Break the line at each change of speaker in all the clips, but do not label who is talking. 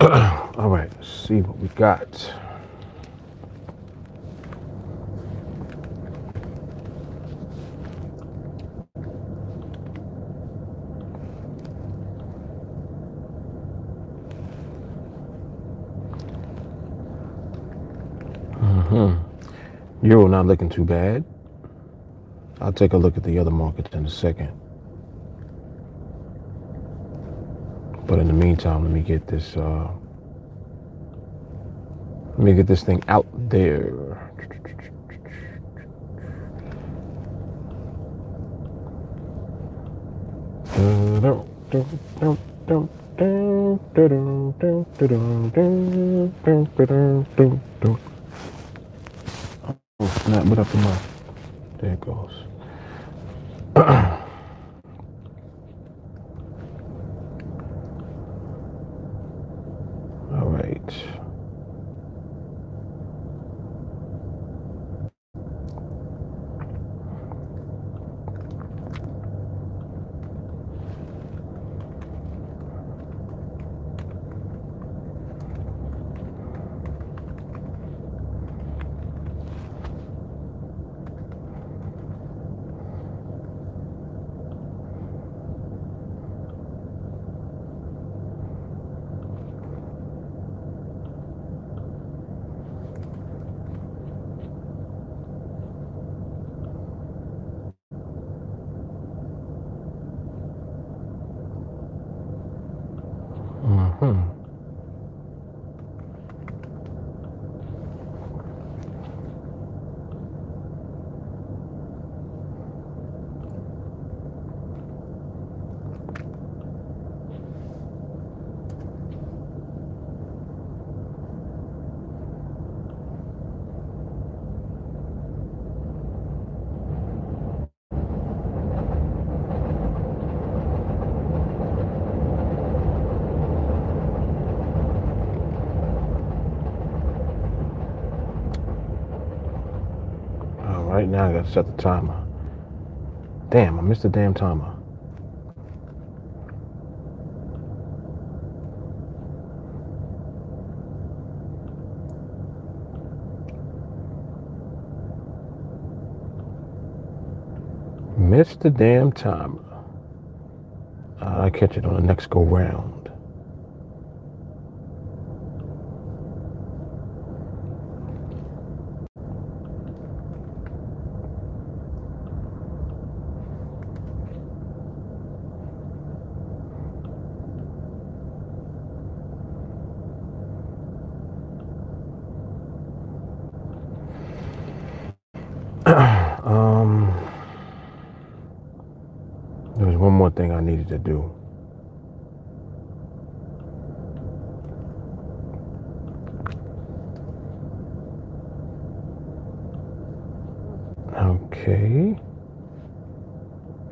All right, let's see what we got. Euro not looking too bad. I'll take a look at the other markets in a second. But in the meantime, let me get this thing out there. Oh snap, what up in my, there it goes. All right. Right now I gotta set the timer. Damn, I missed the damn timer. Missed the damn timer. I'll catch it on the next go round. There was one more thing I needed to do. Okay.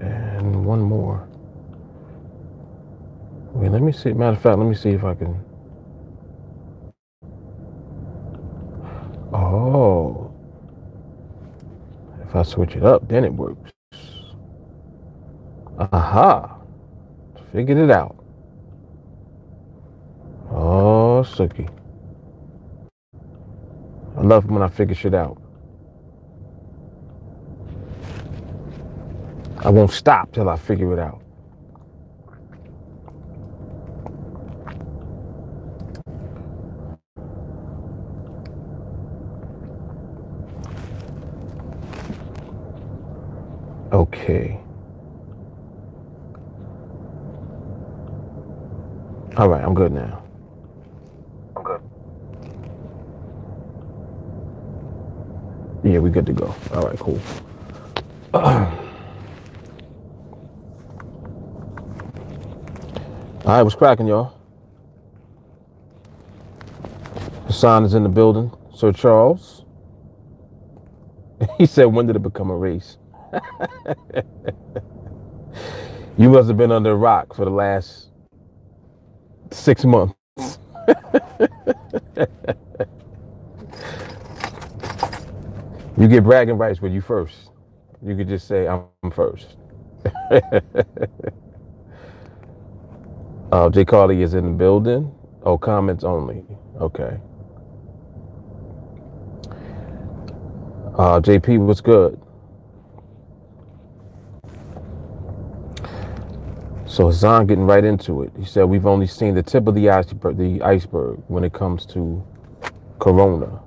And one more. Wait, let me see. Matter of fact, let me see if I can. Oh. If I switch it up, then it works. Aha. Figured it out. Oh, Suki. I love when I figure shit out. I won't stop till I figure it out. Okay. All right, I'm good now. I'm good. Yeah, we're good to go. All right, cool. All right, what's cracking, y'all? Hassan is in the building. Sir Charles. He said, when did it become a race? You must have been under a rock for the last 6 months. You get bragging rights when you first. You could just say, I'm first. Jay Carly is in the building. Oh, comments only. Okay. JP, what's good? So Hassan getting right into it. He said we've only seen the tip of the iceberg when it comes to Corona.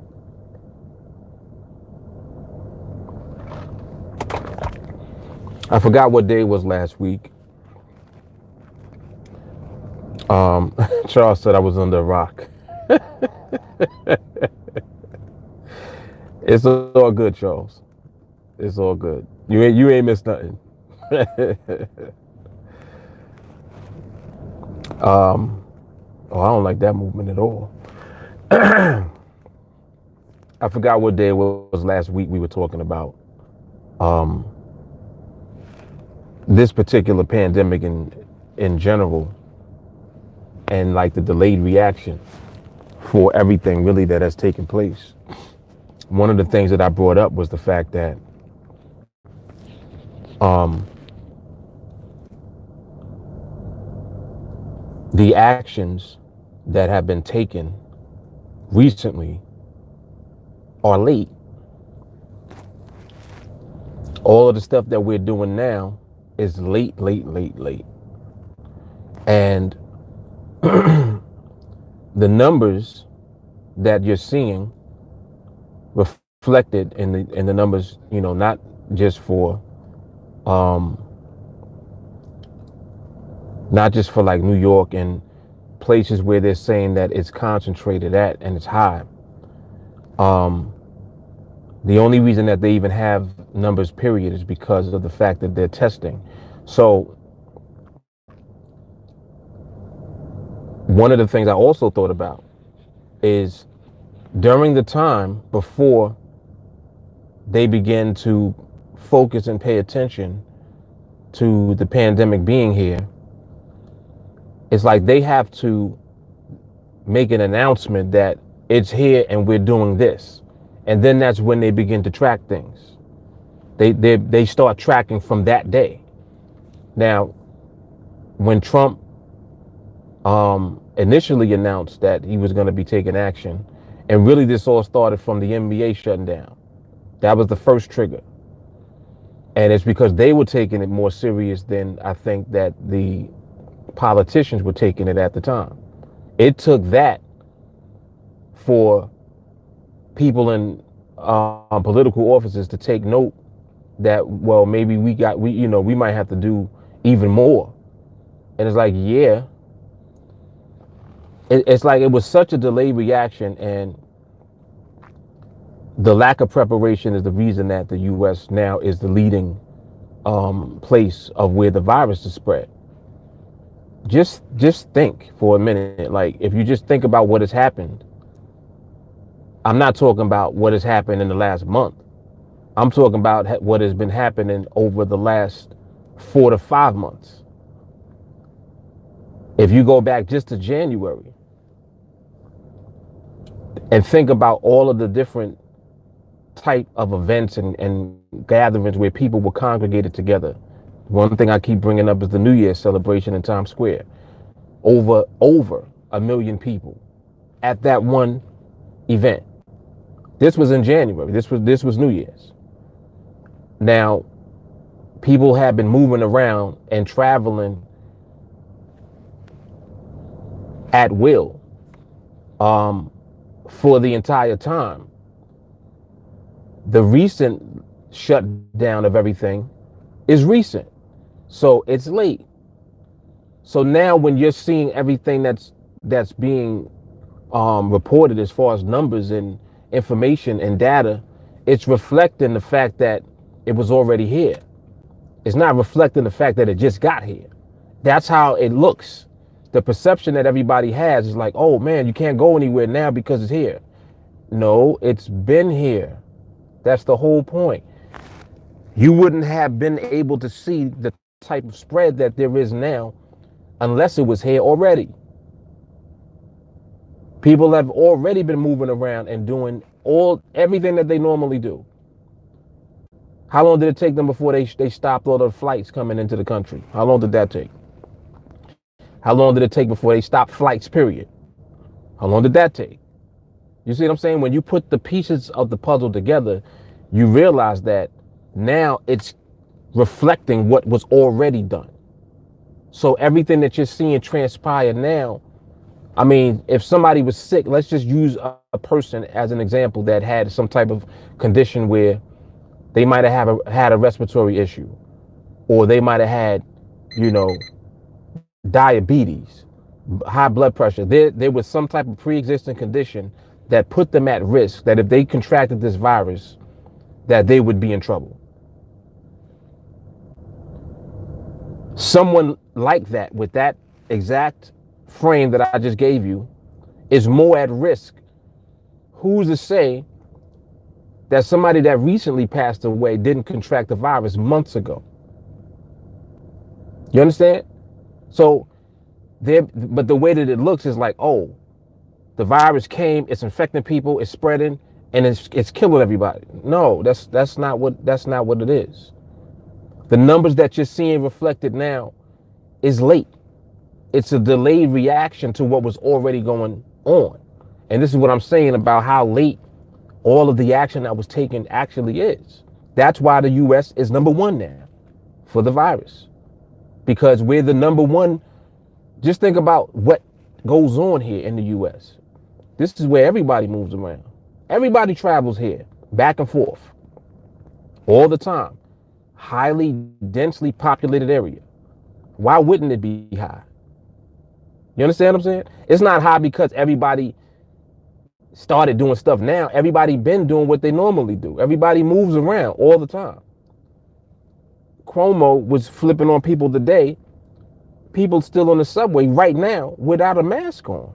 I forgot what day it was last week. Charles said I was under a rock. It's all good, Charles. It's all good. You ain't missed nothing. Oh, I don't like that movement at all. I forgot what day it was last week we were talking about this particular pandemic in general, and like the delayed reaction for everything really that has taken place. One of the things that I brought up was the fact that the actions that have been taken recently are late. All of the stuff that we're doing now is late. And the numbers that you're seeing reflected in the numbers, not just for like New York and places where they're saying that it's concentrated at and it's high. The only reason that they even have numbers period is because of the fact that they're testing. So one of the things I also thought about is during the time before they begin to focus and pay attention to the pandemic being here, it's like they have to make an announcement that it's here and we're doing this. And then that's when they begin to track things. They start tracking from that day. Now, when Trump initially announced that he was going to be taking action, and really this all started from the NBA shutting down. That was the first trigger. And it's because they were taking it more serious than I think that the politicians were taking it at the time. It took that for people in political offices to take note that, well, maybe we might have to do even more. And it's like, yeah, it's like it was such a delayed reaction, and the lack of preparation is the reason that the U.S. now is the leading place of where the virus is spread. Just think for a minute. Like, if you just think about what has happened, I'm not talking about what has happened in the last month. I'm talking about what has been happening over the last 4 to 5 months. If you go back just to January and think about all of the different type of events and gatherings where people were congregated together. One thing I keep bringing up is the New Year's celebration in Times Square. Over 1 million people at that one event. This was in January. This was New Year's. Now, people have been moving around and traveling at will for the entire time. The recent shutdown of everything is recent. So it's late. So now when you're seeing everything that's being reported as far as numbers and information and data, it's reflecting the fact that it was already here. It's not reflecting the fact that it just got here. That's how it looks. The perception that everybody has is like, oh man, you can't go anywhere now because it's here. No, it's been here. That's the whole point. You wouldn't have been able to see the type of spread that there is now unless it was here already. People have already been moving around and doing everything that they normally do. How long did it take them before they stopped all the flights coming into the country? How long did that take? How long did it take before they stopped flights, period? How long did that take? You see what I'm saying? When you put the pieces of the puzzle together, you realize that now it's reflecting what was already done. So everything that you're seeing transpire now, I mean, if somebody was sick, let's just use a person as an example that had some type of condition where they might have had a respiratory issue, or they might have had, you know, diabetes, high blood pressure. There was some type of pre-existing condition that put them at risk, that if they contracted this virus, that they would be in trouble. Someone like that, with that exact frame that I just gave you, is more at risk. Who's to say that somebody that recently passed away didn't contract the virus months ago? You understand? So but the way that it looks is like, oh, the virus came, it's infecting people, it's spreading, and it's killing everybody. No, that's not what it is. The numbers that you're seeing reflected now is late. It's a delayed reaction to what was already going on. And this is what I'm saying about how late all of the action that was taken actually is. That's why the US is number one now for the virus. Because we're the number one. Just think about what goes on here in the US. This is where everybody moves around. Everybody travels here, back and forth, all the time. Highly densely populated area. Why wouldn't it be high? You understand what I'm saying? It's not high because everybody started doing stuff now. Everybody been doing what they normally do. Everybody moves around all the time. Cuomo was flipping on people today. People still on the subway right now without a mask on.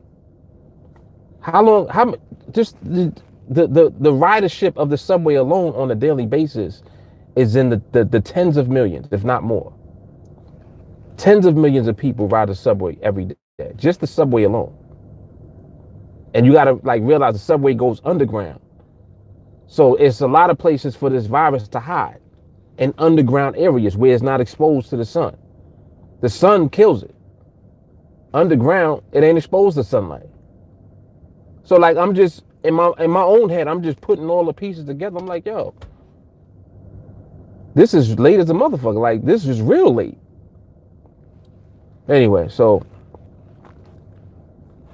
How long? Just the ridership of the subway alone on a daily basis is in the tens of millions, if not more. Tens of millions of people ride the subway every day, just the subway alone. And you got to realize the subway goes underground. So it's a lot of places for this virus to hide in underground areas where it's not exposed to the sun. The sun kills it. Underground, it ain't exposed to sunlight. So I'm just in my own head, I'm just putting all the pieces together. I'm like, yo, this is late as a motherfucker. This is real late. Anyway, so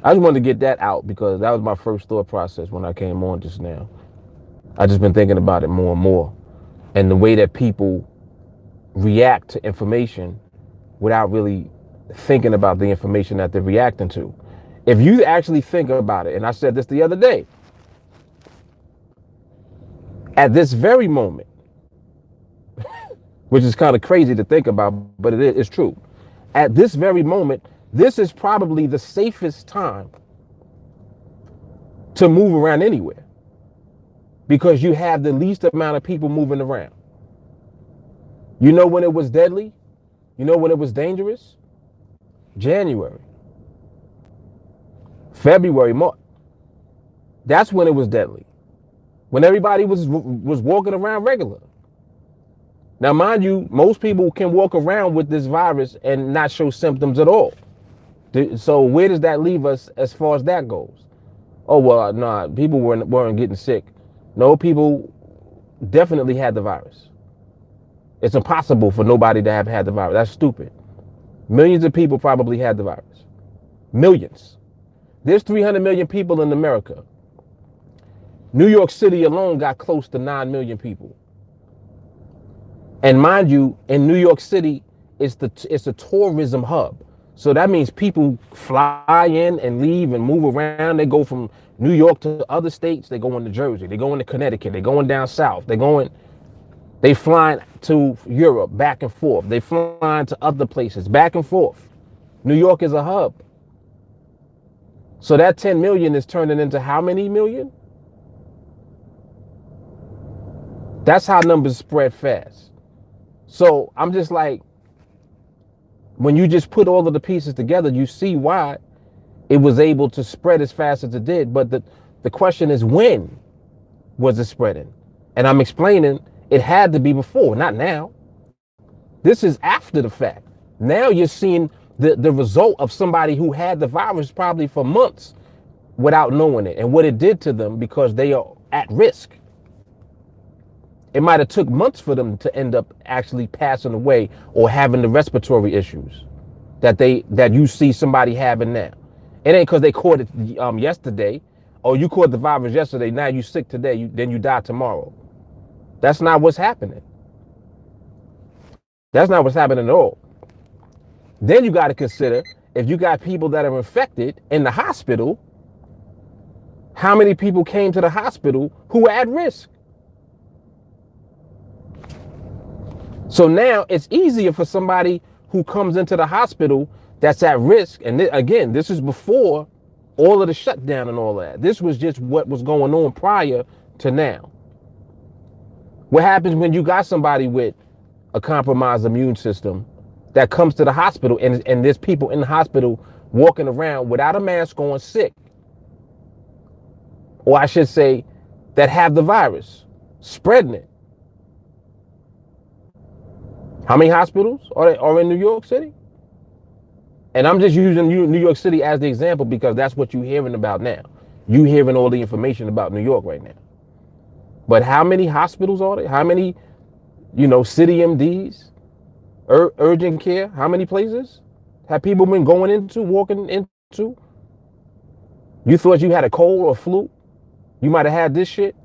I just wanted to get that out because that was my first thought process when I came on just now. I just been thinking about it more and more, and the way that people react to information without really thinking about the information that they're reacting to. If you actually think about it, and I said this the other day, at this very moment, which is kind of crazy to think about, but it's true. At this very moment, this is probably the safest time to move around anywhere because you have the least amount of people moving around. You know when it was deadly? You know when it was dangerous? January, February, March. That's when it was deadly. When everybody was walking around regular. Now, mind you, most people can walk around with this virus and not show symptoms at all. So where does that leave us as far as that goes? Oh, well, nah, people weren't getting sick. No, people definitely had the virus. It's impossible for nobody to have had the virus. That's stupid. Millions of people probably had the virus. Millions. There's 300 million people in America. New York City alone got close to 9 million people. And mind you, in New York City, it's a tourism hub. So that means people fly in and leave and move around. They go from New York to other states. They go into Jersey. They go into Connecticut. They going down south. They flying to Europe back and forth. They flying to other places back and forth. New York is a hub. So that 10 million is turning into how many million? That's how numbers spread fast. So I'm just like, when you just put all of the pieces together, you see why it was able to spread as fast as it did. But the question is, when was it spreading? And I'm explaining it had to be before, not now. This is after the fact. Now you're seeing the result of somebody who had the virus probably for months. without knowing it and what it did to them because they are at risk. It might have took months for them to end up actually passing away or having the respiratory issues that you see somebody having now. It ain't because they caught it yesterday. Oh, you caught the virus yesterday. Now you sick today. Then you die tomorrow. That's not what's happening. That's not what's happening at all. Then you got to consider if you got people that are infected in the hospital, how many people came to the hospital who are at risk? So now it's easier for somebody who comes into the hospital that's at risk. And again, this is before all of the shutdown and all that. This was just what was going on prior to now. What happens when you got somebody with a compromised immune system that comes to the hospital and there's people in the hospital walking around without a mask on, sick? Or I should say that have the virus, spreading it. How many hospitals are in New York City? And I'm just using New York City as the example because that's what you're hearing about now. You hearing all the information about New York right now. But how many hospitals are there? How many, city MDs, urgent care? How many places have people been walking into? You thought you had a cold or flu? You might have had this shit.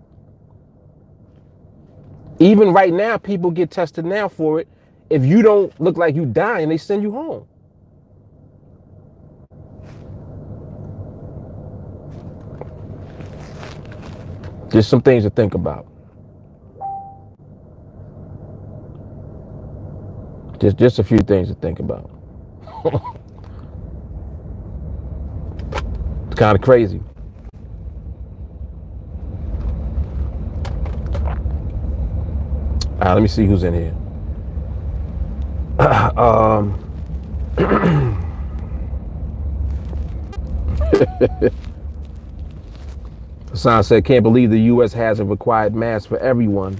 Even right now, people get tested now for it. If you don't look like you dying, they send you home. Just some things to think about. Just a few things to think about. It's kind of crazy. Let me see who's in here. Hassan said, can't believe the U.S. has a required mask for everyone.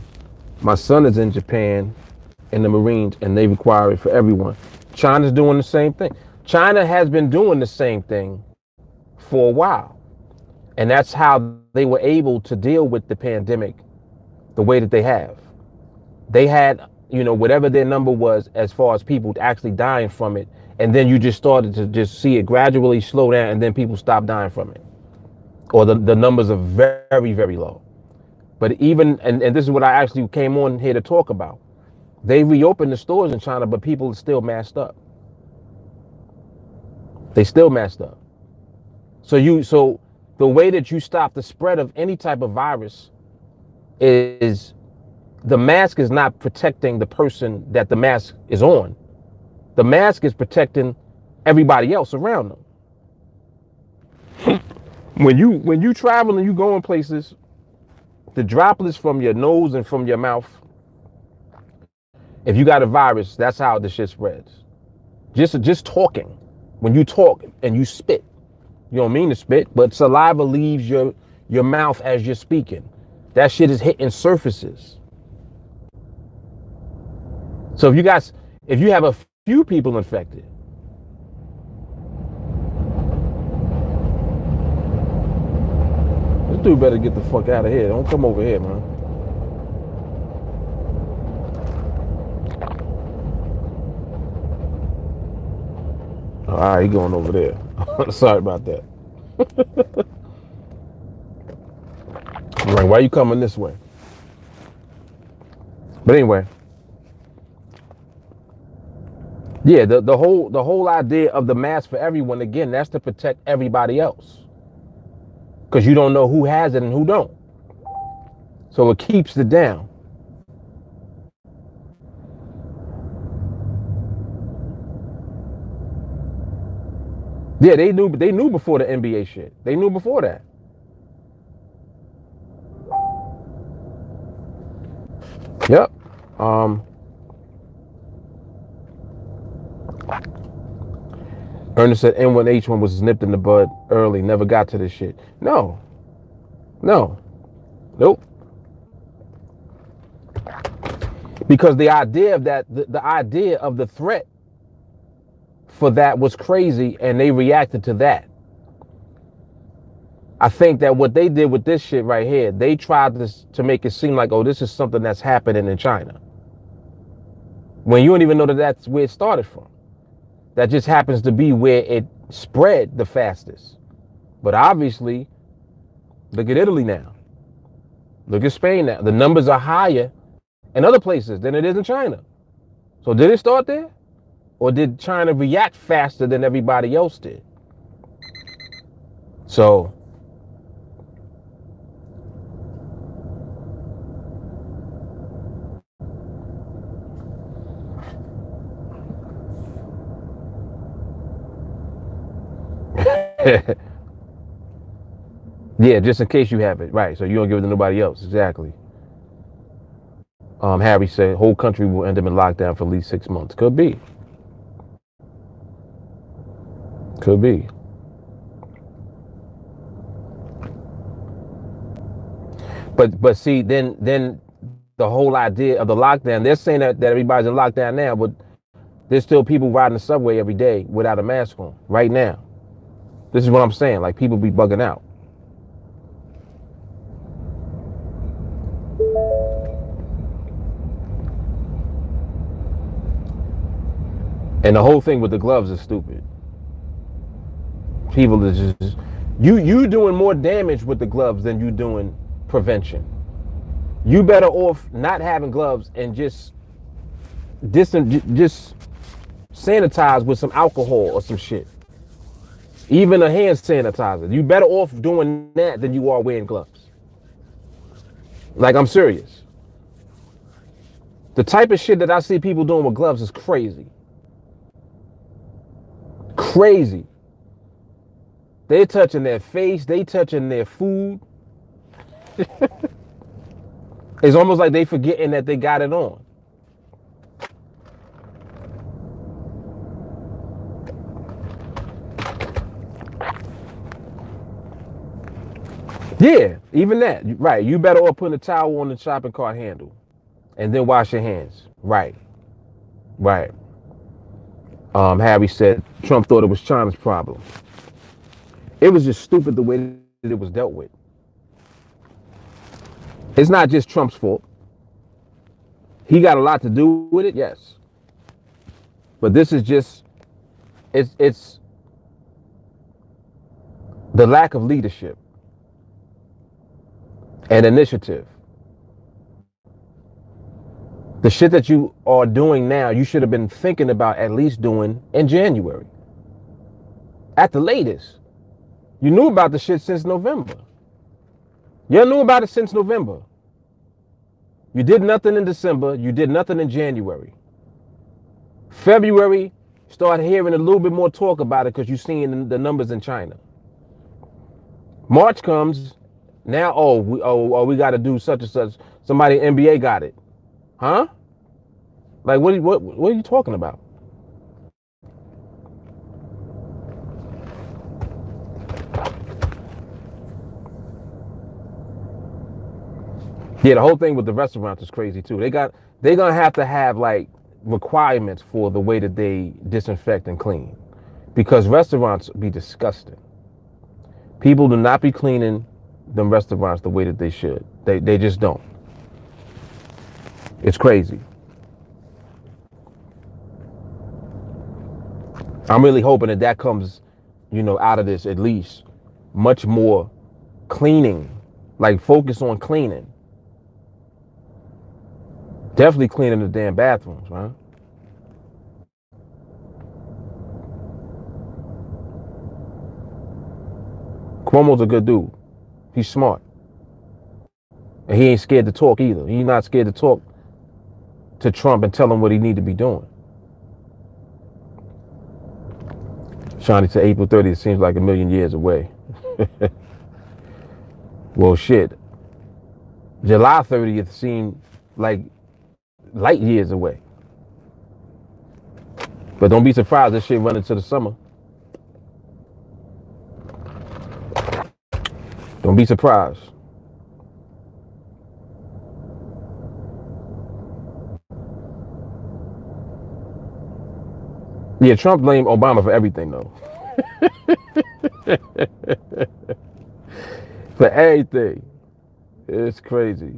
My son is in Japan in the Marines and they require it for everyone. China's doing the same thing. China has been doing the same thing for a while. And that's how they were able to deal with the pandemic the way that they have. They had, whatever their number was as far as people actually dying from it. And then you just started to just see it gradually slow down and then people stopped dying from it. Or the numbers are very, very low. But even, and this is what I actually came on here to talk about. They reopened the stores in China, but people are still masked up. They still masked up. So the way that you stop the spread of any type of virus is the mask is not protecting the person that the mask is on. The mask is protecting everybody else around them. When you travel and you go in places, the droplets from your nose and from your mouth, if you got a virus, that's how the shit spreads. Just talking. When you talk and you spit, you don't mean to spit, but saliva leaves your mouth as you're speaking. That shit is hitting surfaces. So if you have a few people infected, this dude better get the fuck out of here. Don't come over here, man. All right, he going over there. Sorry about that. Like, why are you coming this way? But anyway, yeah, the whole idea of the mask for everyone, again, that's to protect everybody else. Because you don't know who has it and who don't. So it keeps it down. Yeah, they knew before the NBA shit. They knew before that. Yep. Ernest said N1H1 was nipped in the bud early, never got to this shit. No. Nope. Because the idea of that, the idea of the threat for that was crazy, and they reacted to that. I think that what they did with this shit right here, they tried to make it seem like, oh, this is something that's happening in China. When you don't even know that that's where it started from. That just happens to be where it spread the fastest. But obviously, look at Italy now. Look at Spain now. The numbers are higher in other places than it is in China. So did it start there? Or did China react faster than everybody else did? So yeah, just in case you have it. Right. So you don't give it to nobody else. Exactly. Harry said whole country will end up in lockdown for at least 6 months. Could be. Could be. But see, then the whole idea of the lockdown, they're saying that everybody's in lockdown now, but there's still people riding the subway every day without a mask on right now. This is what I'm saying. Like, people be bugging out. And the whole thing with the gloves is stupid. People is just you doing more damage with the gloves than you doing prevention. You better off not having gloves and just sanitize with some alcohol or some shit. Even a hand sanitizer. You better off doing that than you are wearing gloves. Like, I'm serious. The type of shit that I see people doing with gloves is crazy. Crazy. They touching their face. They touching their food. It's almost like they forgetting that they got it on. Yeah, even that. Right. You better off putting a towel on the shopping cart handle and then wash your hands. Right. Right. Harry said Trump thought it was China's problem. It was just stupid the way that it was dealt with. It's not just Trump's fault. He got a lot to do with it, yes. But this is just, it's the lack of leadership and initiative. The shit that you are doing now, you should have been thinking about at least doing in January. At the latest. You knew about the shit since November. You knew about it since November. You did nothing in December. You did nothing in January. February, start hearing a little bit more talk about it because you're seeing the numbers in China. March comes, now, we got to do such and such. Somebody NBA got it. Huh? Like, what are you talking about? Yeah, the whole thing with the restaurants is crazy too. They're gonna have to have like requirements for the way that they disinfect and clean, because restaurants be disgusting. People do not be cleaning them restaurants the way that they should. They just don't. It's crazy. I'm really hoping that comes, out of this at least much more cleaning, like focus on cleaning. Definitely cleaning the damn bathrooms, man. Cuomo's a good dude. He's smart. And he ain't scared to talk either. He's not scared to talk to Trump and tell him what he need to be doing. Shawnee said April 30th seems like a million years away. Well, shit. July 30th seemed like light years away. But don't be surprised this shit run into the summer. Don't be surprised. Yeah, Trump blamed Obama for everything, though. Everything. It's crazy.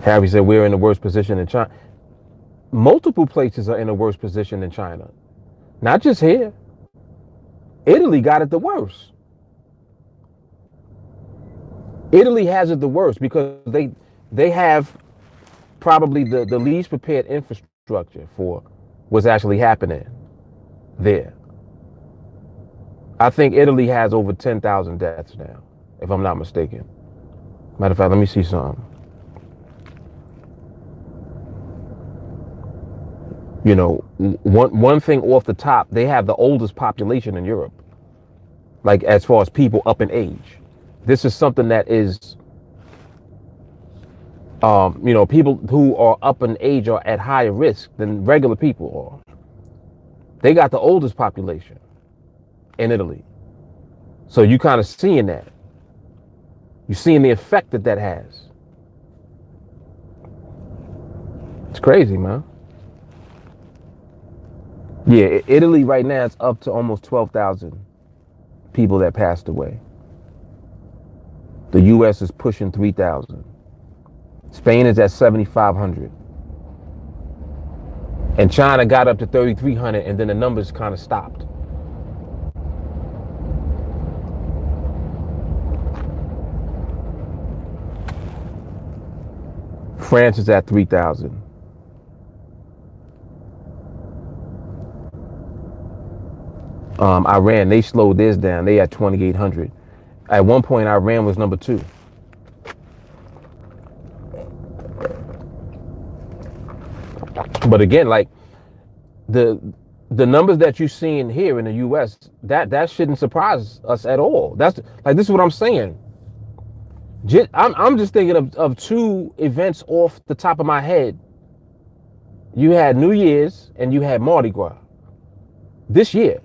Harry said we're in the worst position in China. Multiple places are in a worse position than China. Not just here. Italy got it the worst. Italy has it the worst because they have probably the least prepared infrastructure for what's actually happening there. I think Italy has over 10,000 deaths now, if I'm not mistaken. Matter of fact, let me see something. You know, one thing off the top, they have the oldest population in Europe. Like as far as people up in age. This is something that is, you know, people who are up in age are at higher risk than regular people are. They got the oldest population in Italy. So you kind of seeing that. You're seeing the effect that that has. It's crazy, man. Yeah, Italy right now it's up to almost 12,000 people that passed away. The U.S. is pushing 3,000. Spain is at 7,500. And China got up to 3,300 and then the numbers kind of stopped. France is at 3,000. Iran, they slowed theirs down. They at 2,800. At one point, Iran was number 2. But again, like the numbers that you're seeing here in the U.S., that shouldn't surprise us at all. That's like, this is what I'm saying. I'm just thinking of 2 events off the top of my head. You had New Year's and you had Mardi Gras this year.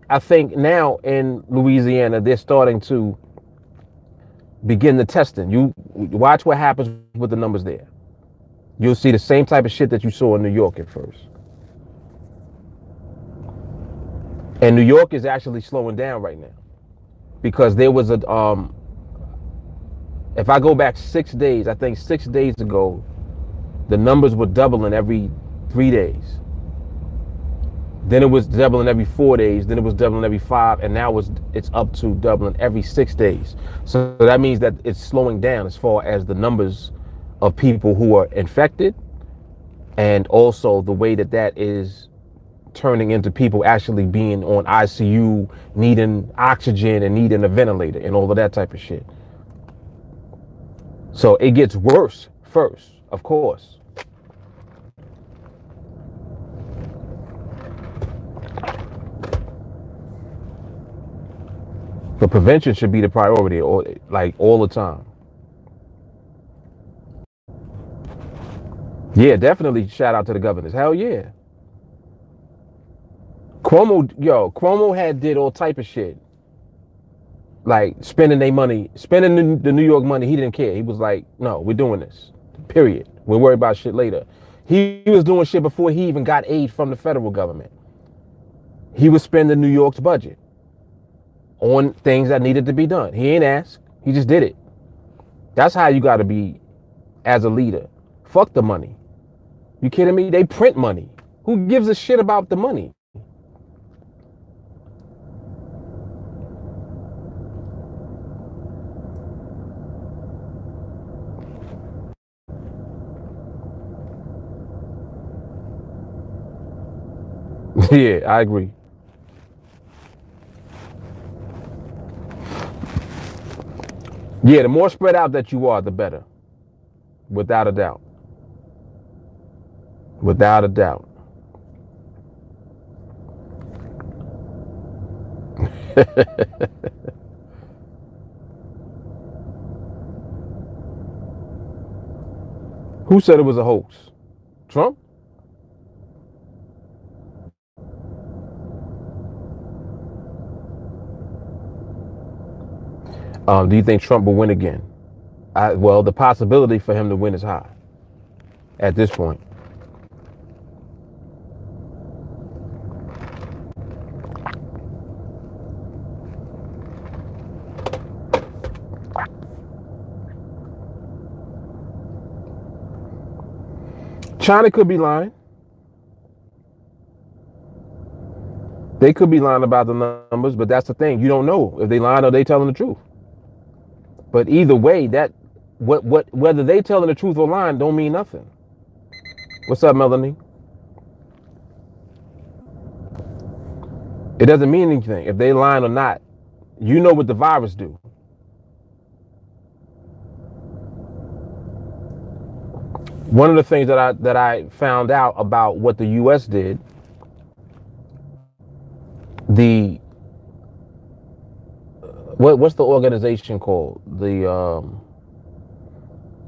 I think now in Louisiana, they're starting to begin the testing. You watch what happens with the numbers there. You'll see the same type of shit that you saw in New York at first. And New York is actually slowing down right now because there was if I go back 6 days, I think 6 days ago, the numbers were doubling every 3 days. Then it was doubling every 4 days. Then it was doubling every 5. And now it's up to doubling every 6 days. So that means that it's slowing down as far as the numbers of people who are infected. And also the way that is turning into people actually being on ICU, needing oxygen and needing a ventilator and all of that type of shit. So it gets worse first, of course. But prevention should be the priority, all the time. Yeah, definitely shout out to the governors. Hell yeah. Cuomo did all type of shit. Like spending their money, spending the New York money. He didn't care. He was like, no, we're doing this. Period. We'll worry about shit later. He was doing shit before he even got aid from the federal government. He was spending New York's budget on things that needed to be done. He ain't asked. He just did it. That's how you got to be as a leader. Fuck the money. You kidding me? They print money. Who gives a shit about the money? Yeah, I agree. Yeah, the more spread out that you are, the better. Without a doubt. Without a doubt. Who said it was a hoax? Trump? Do you think Trump will win again? Well, the possibility for him to win is high. at this point. China could be lying. They could be lying about the numbers, but that's the thing. You don't know if they lying or they telling the truth. But either way, that whether they telling the truth or lying don't mean nothing. What's up, Melanie? It doesn't mean anything if they lying or not. You know what the virus do. One of the things that I found out about what the U.S. did, what's the organization called? The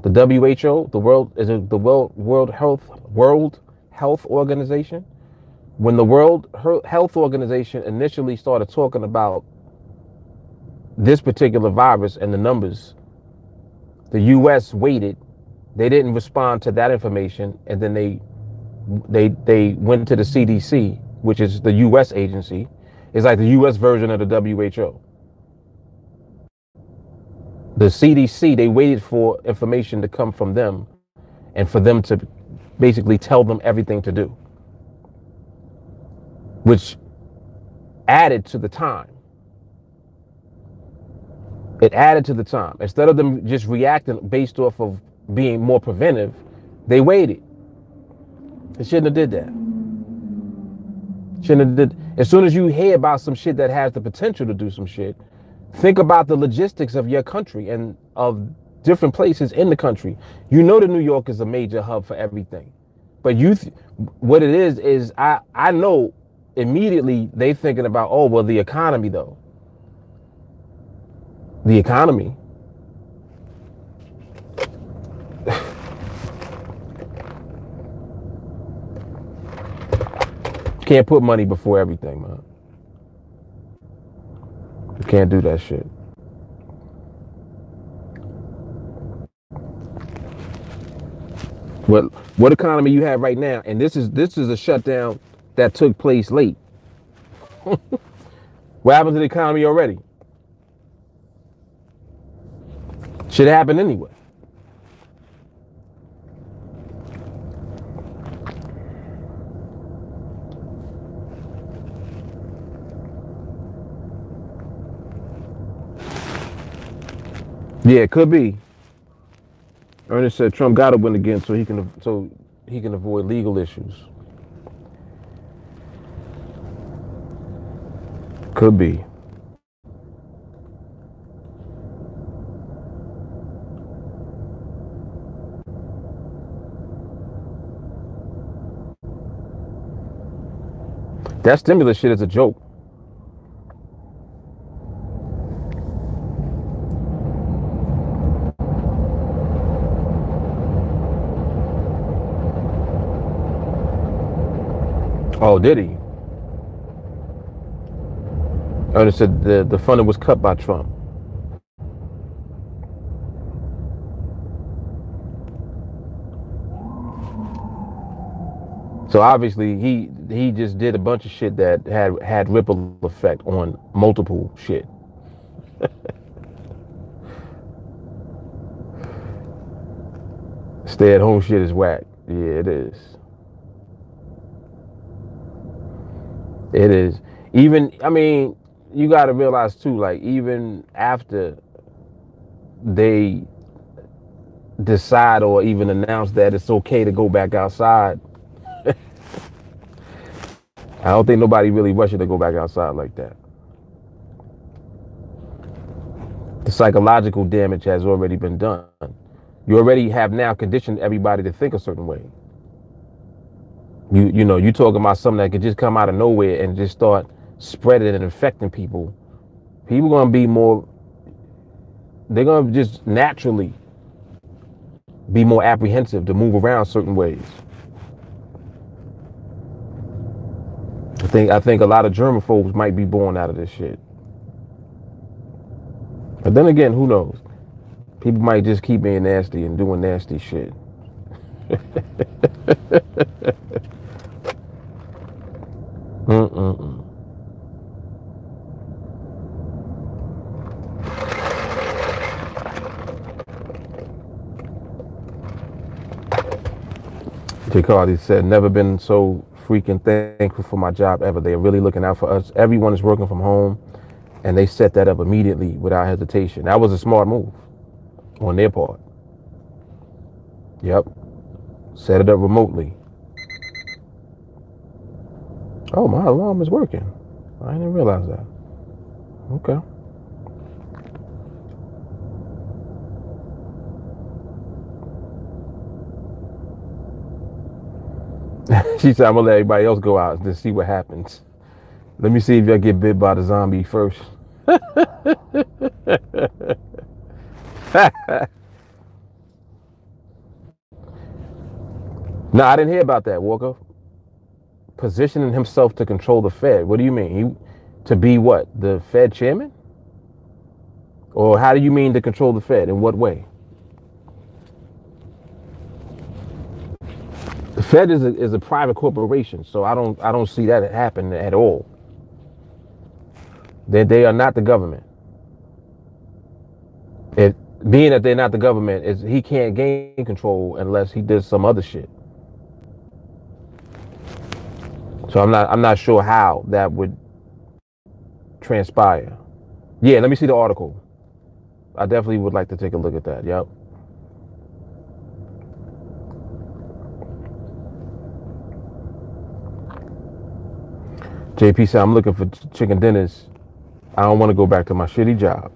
WHO, the World Health Organization. When the World Health Organization initially started talking about this particular virus and the numbers, the U.S. waited. They didn't respond to that information, and then they went to the CDC, which is the U.S. agency. It's like the U.S. version of the WHO. The CDC, they waited for information to come from them and for them to basically tell them everything to do, which added to the time. It added to the time. Instead of them just reacting based off of being more preventive, they waited. They shouldn't have did that. Shouldn't have did. As soon as you hear about some shit that has the potential to do some shit, think about the logistics of your country and of different places in the country. You know that New York is a major hub for everything. But what it is I know immediately they thinking about, oh, well, the economy though. The economy. Can't put money before everything, man. You can't do that shit. What economy you have right now, and this is a shutdown that took place late. What happened to the economy already? Should happen anyway. Yeah, it could be. Ernest said Trump got to win again so he can avoid legal issues. Could be. That stimulus shit is a joke. Oh, did he? Ernest said the funding was cut by Trump. So obviously he just did a bunch of shit that had ripple effect on multiple shit. Stay at home shit is whack. Yeah, it is. It is. Even, I mean, you got to realize too, like, even after they decide or even announce that it's okay to go back outside, I don't think nobody really rushing to go back outside like that. The psychological damage has already been done. You already have now conditioned everybody to think a certain way. You know, you talking about something that could just come out of nowhere and just start spreading and infecting people. People gonna be more, they're gonna just naturally be more apprehensive to move around certain ways. I think a lot of germaphobes might be born out of this shit. But then again, who knows? People might just keep being nasty and doing nasty shit. Mm-mm-mm. J. Cardi said, never been so freaking thankful for my job ever. They are really looking out for us. Everyone is working from home, and they set that up immediately without hesitation. That was a smart move on their part. Yep. Set it up remotely. Oh, my alarm is working. I didn't realize that. Okay. She said, I'm going to let everybody else go out and see what happens. Let me see if y'all get bit by the zombie first. No, I didn't hear about that, Walker. Positioning himself to control the Fed. What do you mean? To be what? The Fed chairman? Or how do you mean to control the Fed? In what way? The Fed is a private corporation, so I don't see that happen at all. They are not the government. It being that they're not the government is he can't gain control unless he does some other shit. So I'm not sure how that would transpire. Yeah, let me see the article. I definitely would like to take a look at that. Yep. JP said I'm looking for chicken dinners. I don't want to go back to my shitty job.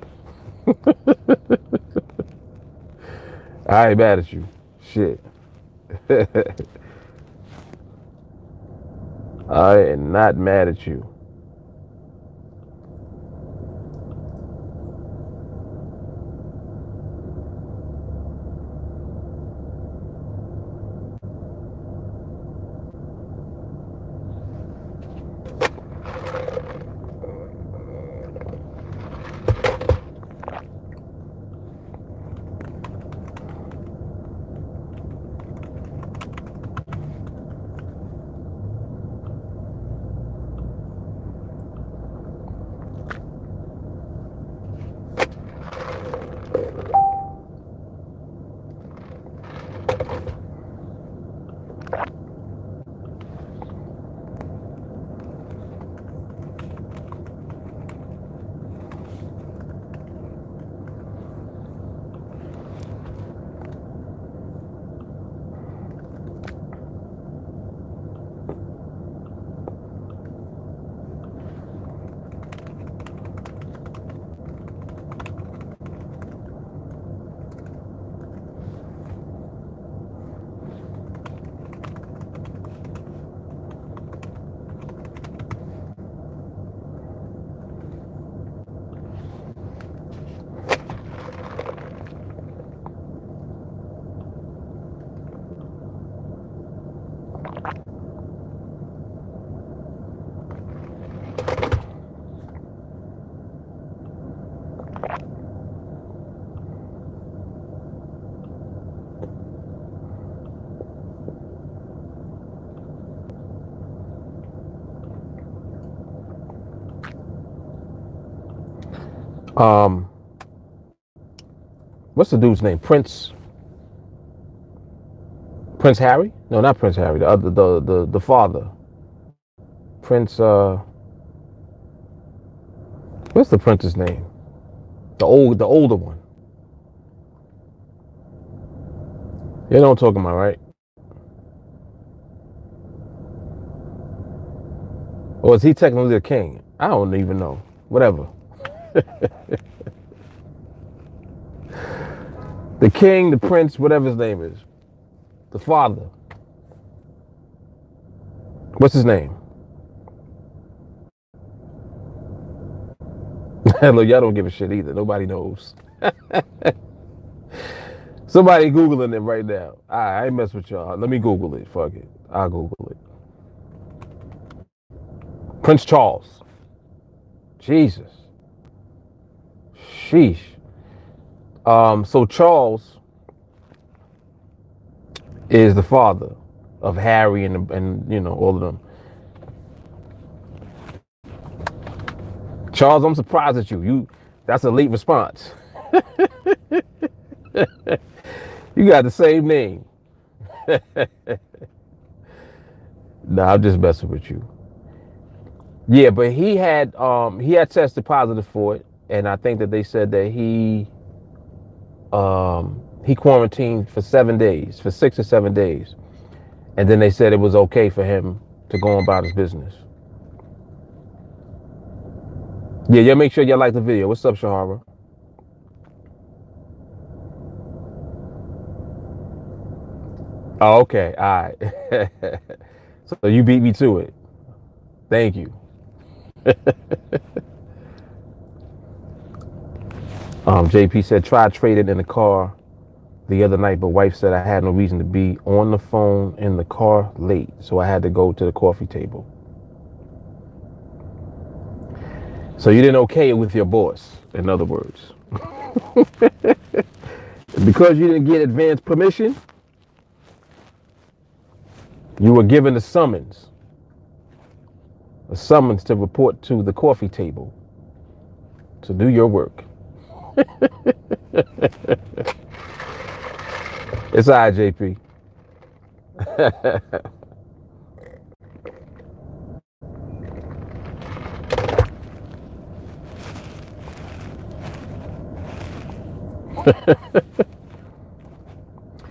I ain't mad at you. Shit. I am not mad at you. Um, what's the dude's name? Prince Harry? No, not Prince Harry. The other, the father. Prince. What's the prince's name? The older one. You know what I'm talking about, right? Or is he technically the king? I don't even know. Whatever. The king, the prince, whatever his name is. The father. What's his name? Look, y'all don't give a shit either. Nobody knows. Somebody Googling it right now. I ain't mess with y'all. Let me Google it. Fuck it. I'll Google it. Prince Charles. Jesus. Sheesh. So Charles, is the father of Harry and all of them. Charles, I'm surprised at you. That's a late response. You got the same name. Nah, I'm just messing with you. Yeah, but he had tested positive for it, and I think that they said that he quarantined for 7 days, for 6 or 7 days, and then they said it was okay for him to go on about his business. Yeah, y'all make sure y'all like the video. What's up, Shahara? Oh, okay, all right. So you beat me to it. Thank you. JP said, try trading in the car the other night, but wife said I had no reason to be on the phone in the car late, so I had to go to the coffee table. So you didn't okay it with your boss, in other words. Because you didn't get advance permission, you were given a summons to report to the coffee table to do your work. It's all right, JP.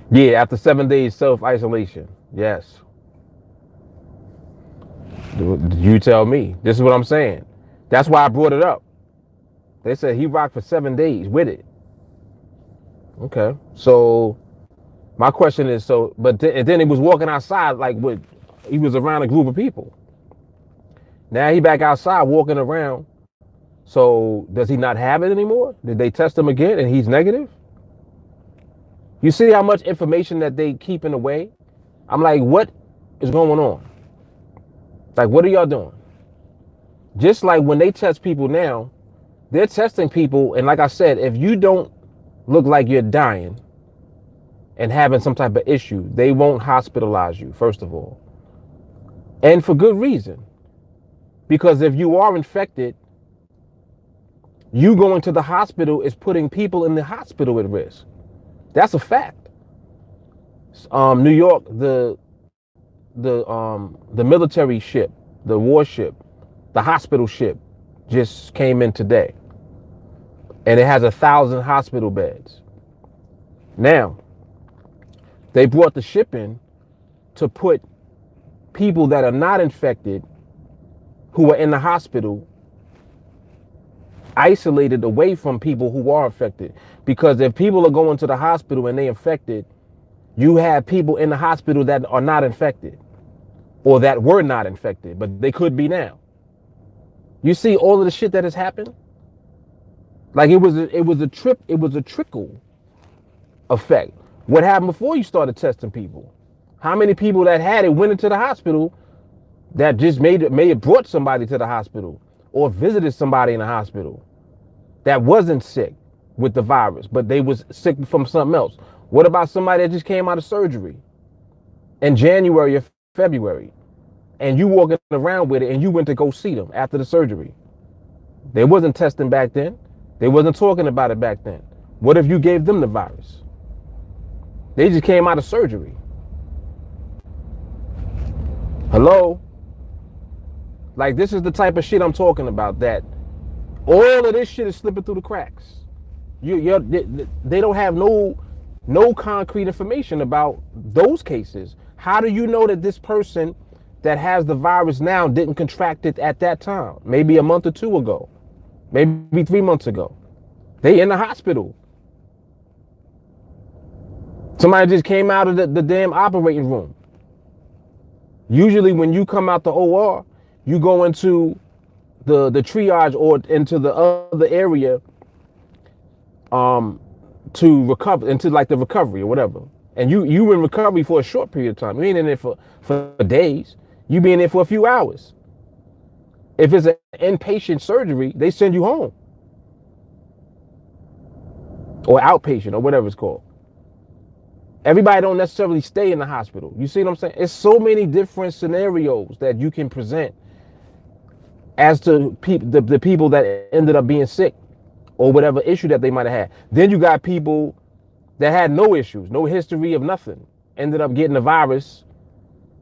Yeah, after 7 days self-isolation. Yes. You tell me. This is what I'm saying. That's why I brought it up. They said he rocked for 7 days with it. Okay. So my question is, and then he was walking outside he was around a group of people. Now he back outside walking around. So does he not have it anymore? Did they test him again and he's negative? You see how much information that they keeping away? I'm like, what is going on? Like, what are y'all doing? Just like when they test people now, they're testing people. And like I said, if you don't look like you're dying and having some type of issue, they won't hospitalize you, first of all. And for good reason. Because if you are infected, you going to the hospital is putting people in the hospital at risk. That's a fact. New York, the military ship, the warship, the hospital ship just came in today. And it has 1,000 hospital beds. Now, they brought the ship in to put people that are not infected, who are in the hospital, isolated away from people who are infected. Because if people are going to the hospital and they infected, you have people in the hospital that are not infected or that were not infected, but they could be now. You see all of the shit that has happened? Like it was a trickle effect. What happened before you started testing people? How many people that had it went into the hospital that just may have brought somebody to the hospital or visited somebody in the hospital that wasn't sick with the virus, but they was sick from something else? What about somebody that just came out of surgery in January or February and you walking around with it and you went to go see them after the surgery? They wasn't testing back then. They wasn't talking about it back then. What if you gave them the virus? They just came out of surgery. Hello? Like, this is the type of shit I'm talking about, that all of this shit is slipping through the cracks. They don't have no concrete information about those cases. How do you know that this person that has the virus now didn't contract it at that time? Maybe a month or two ago. Maybe 3 months ago. They in the hospital. Somebody just came out of the damn operating room. Usually when you come out the OR, you go into the triage or into the other area to recover, into like the recovery or whatever. And you in recovery for a short period of time. You ain't in there for days. You be in there for a few hours. If it's an inpatient surgery, they send you home. Or outpatient or whatever it's called. Everybody don't necessarily stay in the hospital. You see what I'm saying? It's so many different scenarios that you can present as to the people that ended up being sick or whatever issue that they might have had. Then you got people that had no issues, no history of nothing, ended up getting the virus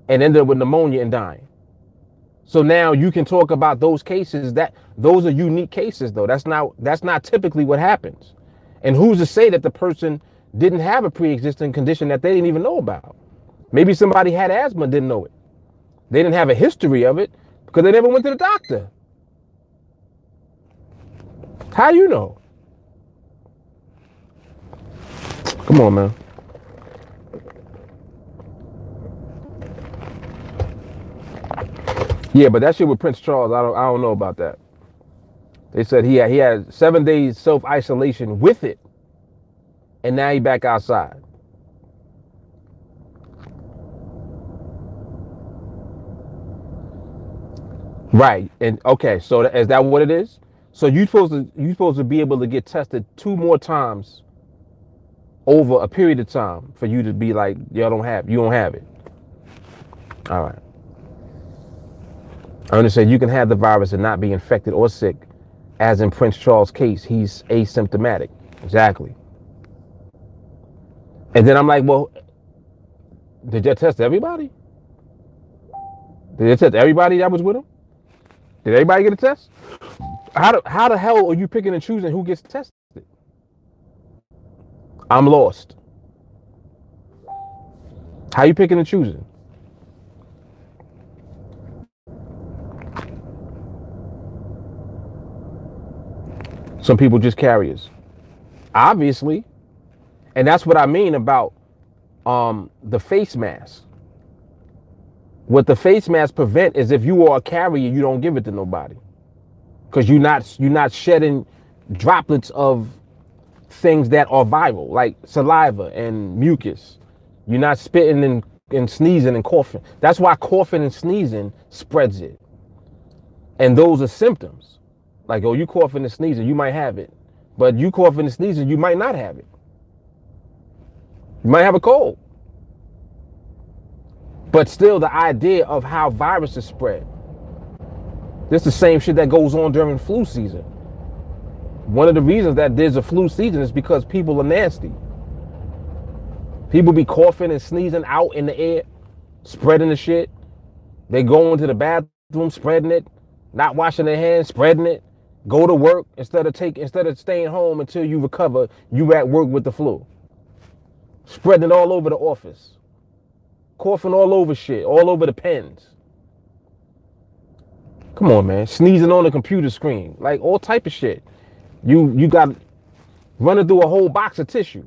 and ended up with pneumonia and dying. So now you can talk about those cases. That those are unique cases, though. That's not typically what happens. And who's to say that the person didn't have a pre-existing condition that they didn't even know about? Maybe somebody had asthma and didn't know it. They didn't have a history of it because they never went to the doctor. How you know? Come on, man. Yeah, but that shit with Prince Charles, I don't know about that. They said he had 7 days self-isolation with it, and now he back outside. Right. And okay, so is that what it is? So you supposed to be able to get tested 2 more times over a period of time for you to be like, you don't have it. All right. I understand you can have the virus and not be infected or sick, as in Prince Charles' case, he's asymptomatic. Exactly. And then I'm like, well, did they test everybody? Did they test everybody that was with him? Did everybody get a test? How the hell are you picking and choosing who gets tested? I'm lost. How you picking and choosing? Some people just carriers. Obviously. And that's what I mean about the face mask. What the face mask prevent is if you are a carrier, you don't give it to nobody. Because you're not shedding droplets of things that are viral, like saliva and mucus. You're not spitting and sneezing and coughing. That's why coughing and sneezing spreads it. And those are symptoms. Like, oh, you coughing and sneezing, you might have it. But you coughing and sneezing, you might not have it. You might have a cold. But still, the idea of how viruses spread. This is the same shit that goes on during flu season. One of the reasons that there's a flu season is because people are nasty. People be coughing and sneezing out in the air, spreading the shit. They go into the bathroom, spreading it, not washing their hands, spreading it. Go to work instead of staying home until you recover. You at work with the flu, spreading it all over the office, coughing all over shit, all over the pens. Come on, man, sneezing on the computer screen, like all type of shit. You got running through a whole box of tissue,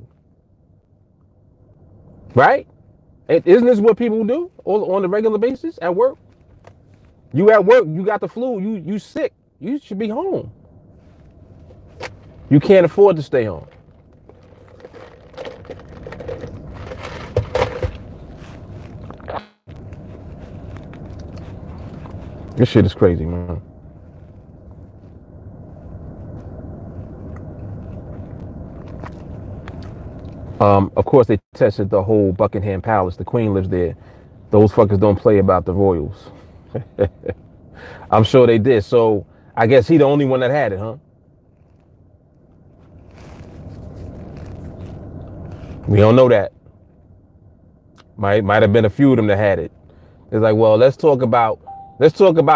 right? Isn't this what people do on a regular basis at work? You at work, you got the flu, you sick. You should be home. You can't afford to stay home. This shit is crazy, man. Of course, they tested the whole Buckingham Palace. The Queen lives there. Those fuckers don't play about the royals. I'm sure they did. So I guess he the only one that had it, huh? We don't know that. Might have been a few of them that had it. It's like, well, let's talk about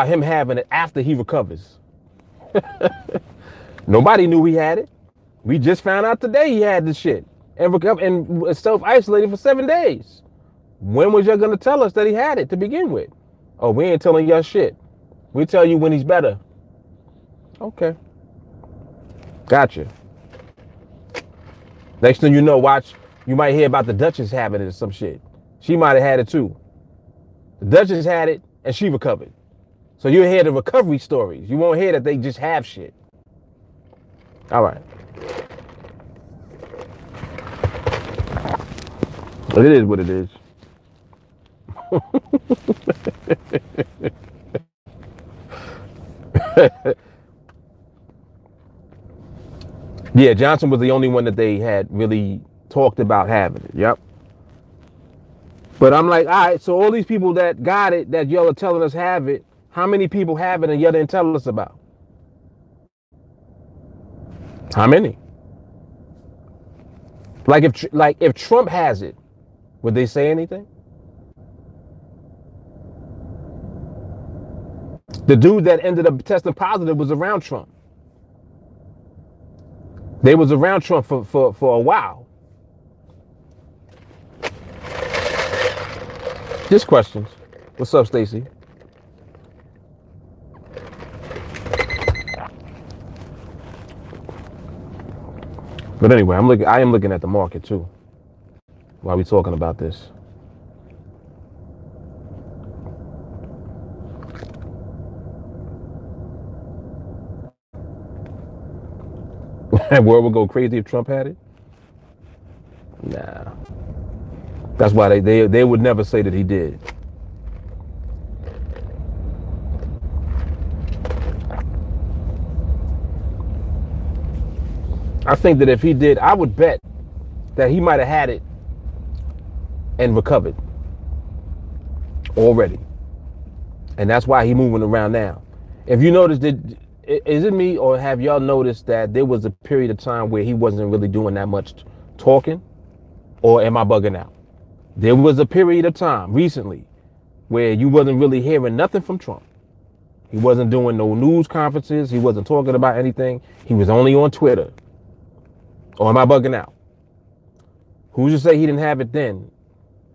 him having it after he recovers. Nobody knew he had it. We just found out today he had this shit and self-isolated for 7 days. When was you gonna tell us that he had it to begin with? Oh, we ain't telling y'all shit. We tell you when he's better. Okay. Gotcha. Next thing you know, watch, you might hear about the Duchess having it or some shit. She might have had it too. The Duchess had it and she recovered. So you'll hear the recovery stories. You won't hear that they just have shit. All right. It is what it is. Yeah, Johnson was the only one that they had really talked about having it. Yep. But I'm like, all right, so all these people that got it, that y'all are telling us have it, how many people have it and y'all didn't tell us about? How many? Like if Trump has it, would they say anything? The dude that ended up testing positive was around Trump. They was around Trump for a while. Just questions. What's up, Stacy? But anyway, I am looking at the market too while we talking about this. And world would go crazy if Trump had it? Nah. That's why they would never say that he did. I think that if he did, I would bet that he might have had it and recovered already. And that's why he moving around now. If you notice, is it me or have y'all noticed that there was a period of time where he wasn't really doing that much talking? Or am I bugging out? There was a period of time recently where you wasn't really hearing nothing from Trump. He wasn't doing no news conferences. He wasn't talking about anything. He was only on Twitter. Or am I bugging out? Who's to say he didn't have it then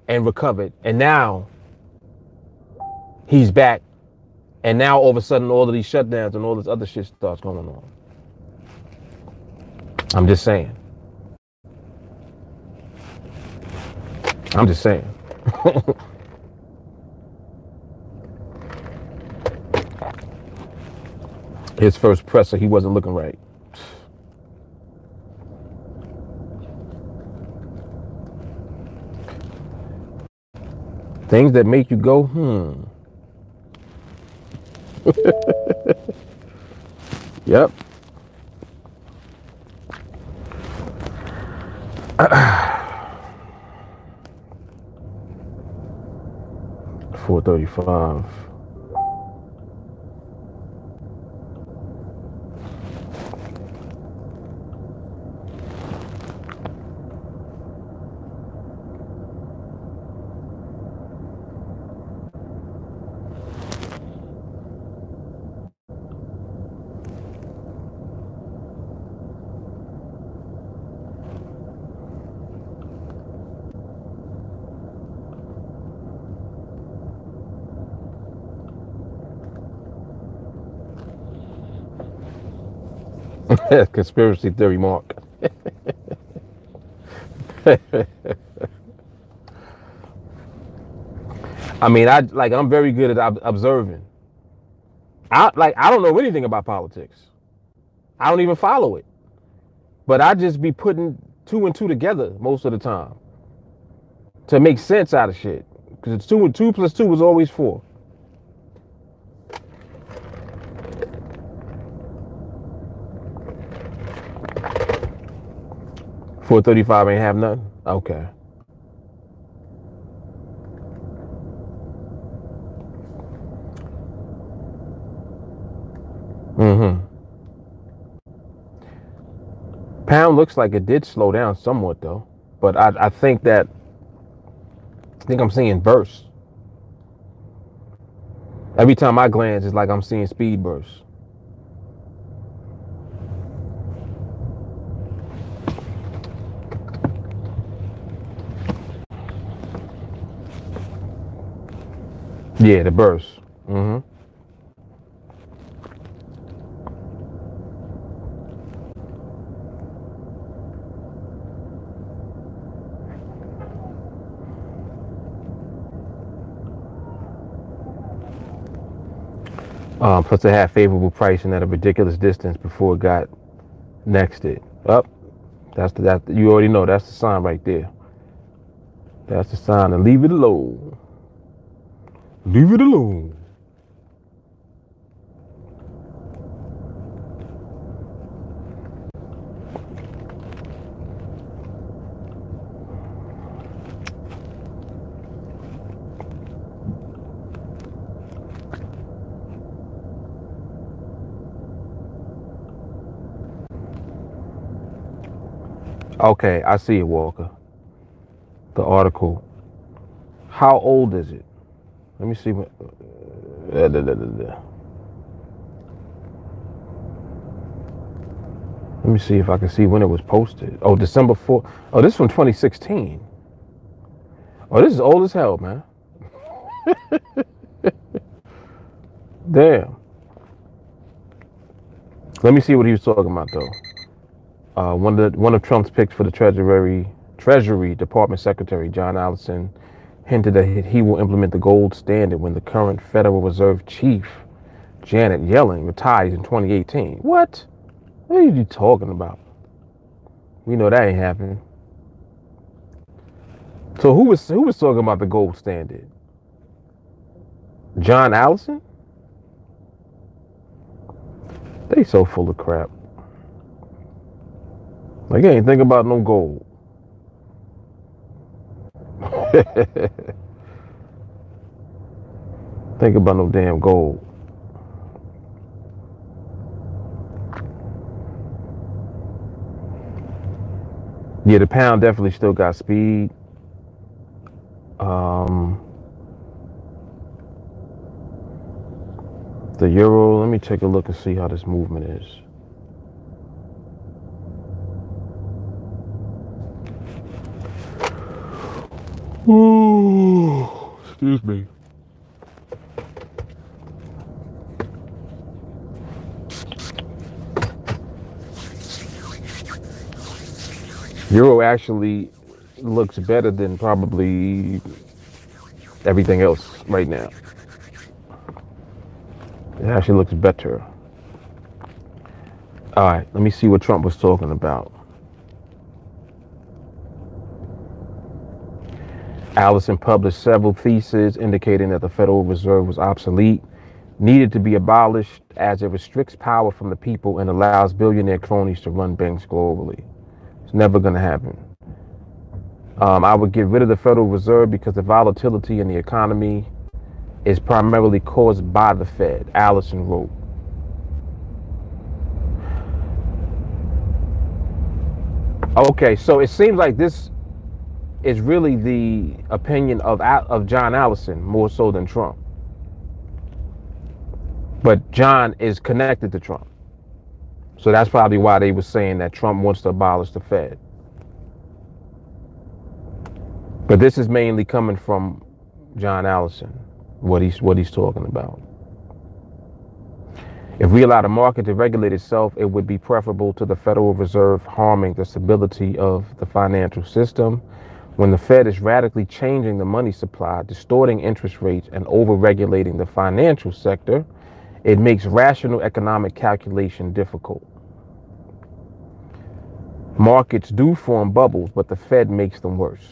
and recovered? And now he's back. And now all of a sudden all of these shutdowns and all this other shit starts going on. I'm just saying. I'm just saying. His first presser, he wasn't looking right. Things that make you go, Yep. $435. Conspiracy theory, Mark. I mean, I'm very good at observing. I don't know anything about politics. I don't even follow it. But I just be putting two and two together most of the time to make sense out of shit. Because it's 2 and 2 plus 2 is always 4. $435 ain't have nothing? Okay. Mm-hmm. Pound looks like it did slow down somewhat though. But I think I'm seeing bursts. Every time I glance, it's like I'm seeing speed bursts. Yeah, the bursts. Mm-hmm. Plus it had favorable pricing at a ridiculous distance before it got nexted. Up. You already know that's the sign right there. That's the sign to leave it alone. Leave it alone. Okay, I see it, Walker. The article. How old is it? Let me see what. Let me see if I can see when it was posted. Oh, December 4th. Oh, this is from 2016. Oh, this is old as hell, man. Damn. Let me see what he was talking about, though. One of Trump's picks for the Treasury Department Secretary John Allison hinted that he will implement the gold standard when the current Federal Reserve chief Janet Yellen retires in 2018. What? What are you talking about? We know that ain't happening. So who was talking about the gold standard? John Allison? They so full of crap. Like, they ain't think about no gold. Think about no damn gold. Yeah, the pound definitely still got speed. The euro, let me take a look and see how this movement is. Ooh, excuse me. Euro actually looks better than probably everything else right now. It actually looks better. All right, let me see what Trump was talking about. Allison published several theses indicating that the Federal Reserve was obsolete, needed to be abolished as it restricts power from the people and allows billionaire cronies to run banks globally. It's never going to happen. I would get rid of the Federal Reserve because the volatility in the economy is primarily caused by the Fed, Allison wrote. Okay, so it seems like this is really the opinion of John Allison more so than Trump. But John is connected to Trump. So that's probably why they were saying that Trump wants to abolish the Fed. But this is mainly coming from John Allison, what he's talking about. If we allow the market to regulate itself, it would be preferable to the Federal Reserve harming the stability of the financial system. When the Fed is radically changing the money supply, distorting interest rates, and over-regulating the financial sector, it makes rational economic calculation difficult. Markets do form bubbles, but the Fed makes them worse.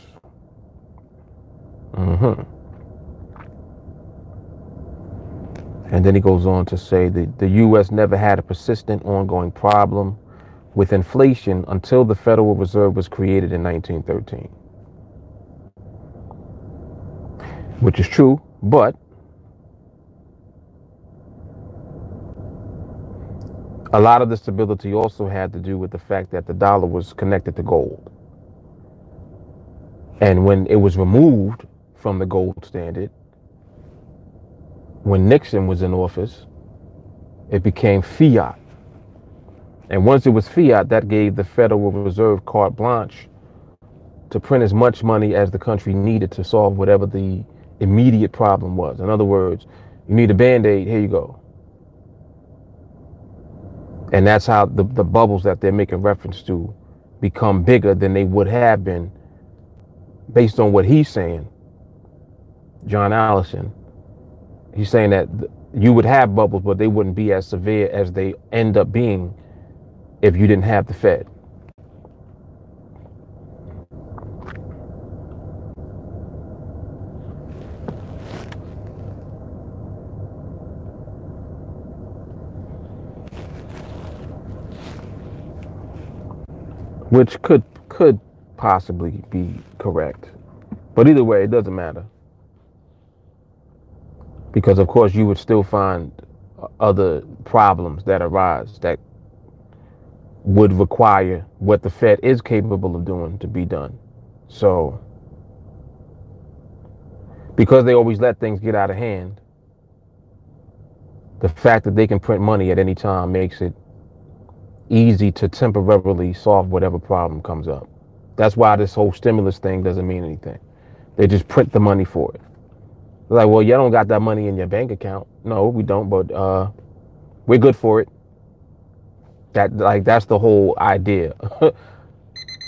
And then he goes on to say that the U.S. never had a persistent ongoing problem with inflation until the Federal Reserve was created in 1913. Which is true, but a lot of the stability also had to do with the fact that the dollar was connected to gold. And when it was removed from the gold standard, when Nixon was in office, it became fiat. And once it was fiat, that gave the Federal Reserve carte blanche to print as much money as the country needed to solve whatever the immediate problem was. In other words, you need a Band-Aid, here you go. And that's how the bubbles that they're making reference to become bigger than they would have been based on what he's saying, John Allison. He's saying that you would have bubbles, but they wouldn't be as severe as they end up being if you didn't have the Fed. Which could possibly be correct. But either way, it doesn't matter. Because of course you would still find other problems that arise that would require what the Fed is capable of doing to be done. So, because they always let things get out of hand, the fact that they can print money at any time makes it easy to temporarily solve whatever problem comes up. That's why this whole stimulus thing doesn't mean anything. They just print the money for it. They're like, well, you don't got that money in your bank account. No, we don't, but we're good for it. That's the whole idea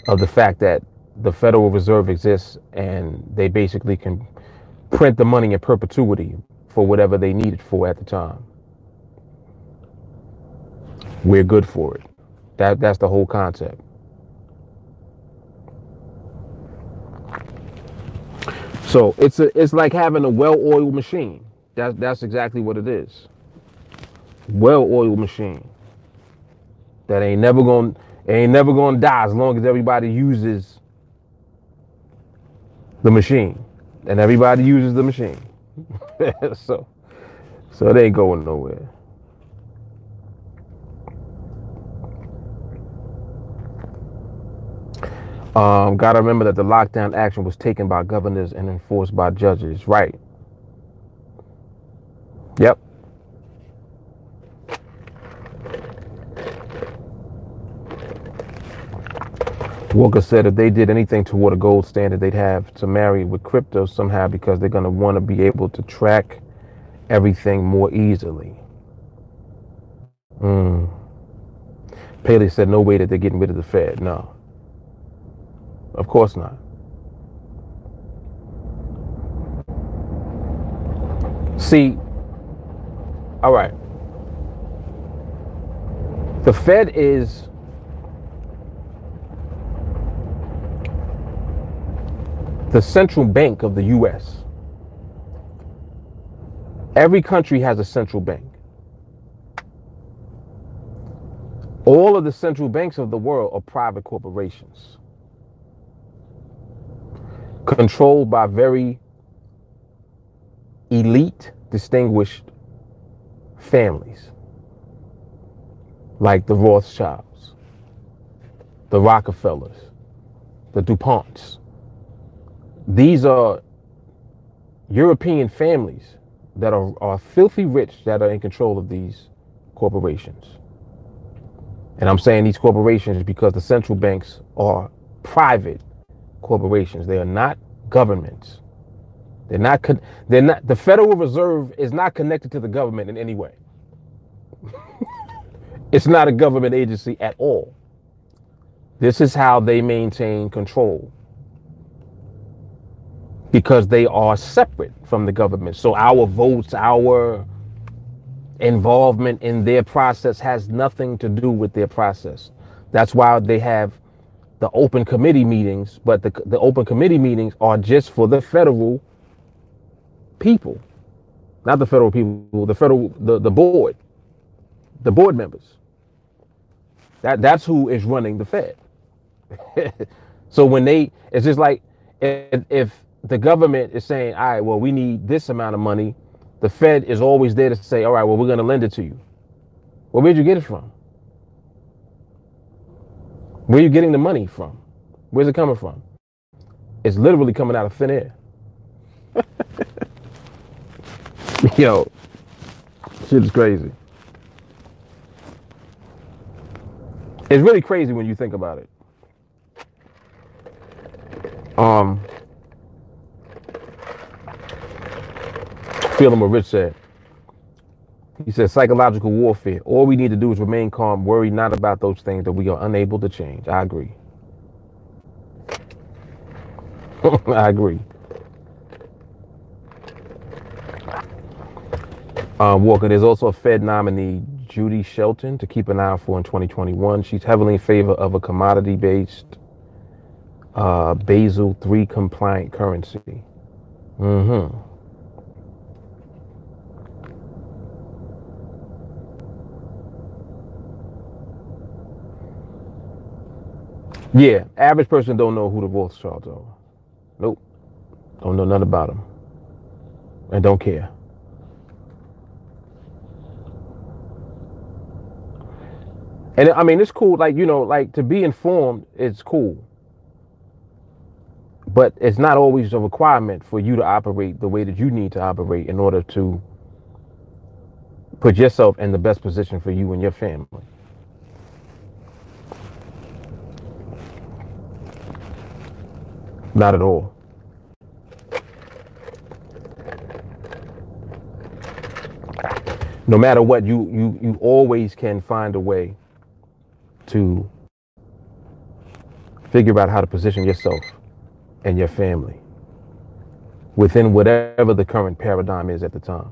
of the fact that the Federal Reserve exists and they basically can print the money in perpetuity for whatever they need it for at the time. We're good for it. That's the whole concept. So it's like having a well-oiled machine. That's exactly what it is. Well-oiled machine that ain't never gonna die as long as everybody uses the machine, and everybody uses the machine. so it ain't going nowhere. Gotta remember that the lockdown action was taken by governors and enforced by judges. Right. Yep. Walker said if they did anything toward a gold standard, they'd have to marry with crypto somehow because they're going to want to be able to track everything more easily. Paley said no way that they're getting rid of the Fed. No. Of course not. See, all right. The Fed is the central bank of the U.S. Every country has a central bank. All of the central banks of the world are private corporations controlled by very elite, distinguished families like the Rothschilds, the Rockefellers, the DuPonts. These are European families that are filthy rich that are in control of these corporations. And I'm saying these corporations because the central banks are private corporations. They are not governments. They're not. The Federal Reserve is not connected to the government in any way. It's not a government agency at all. This is how they maintain control, because they are separate from the government. So our votes, our involvement in their process has nothing to do with their process. That's why they have the open committee meetings, but the open committee meetings are just for the federal people, not the federal people, the board members. That's who is running the Fed. So it's just like if the government is saying, all right, well, we need this amount of money, the Fed is always there to say, all right, well, we're going to lend it to you. Well, where'd you get it from? Where are you getting the money from? Where's it coming from? It's literally coming out of thin air. Yo, shit is crazy. It's really crazy when you think about it. Feeling what Rich said. He said psychological warfare. All we need to do is remain calm, worry not about those things that we are unable to change. I agree. I agree. Walker, there's also a Fed nominee, Judy Shelton, to keep an eye out for in 2021. She's heavily in favor of a commodity-based Basel III compliant currency. Yeah, average person don't know who the Rothschilds are. Nope. Don't know nothing about them. And don't care. And I mean, it's cool. Like, like to be informed, it's cool. But it's not always a requirement for you to operate the way that you need to operate in order to put yourself in the best position for you and your family. Not at all. No matter what, you always can find a way to figure out how to position yourself and your family within whatever the current paradigm is at the time.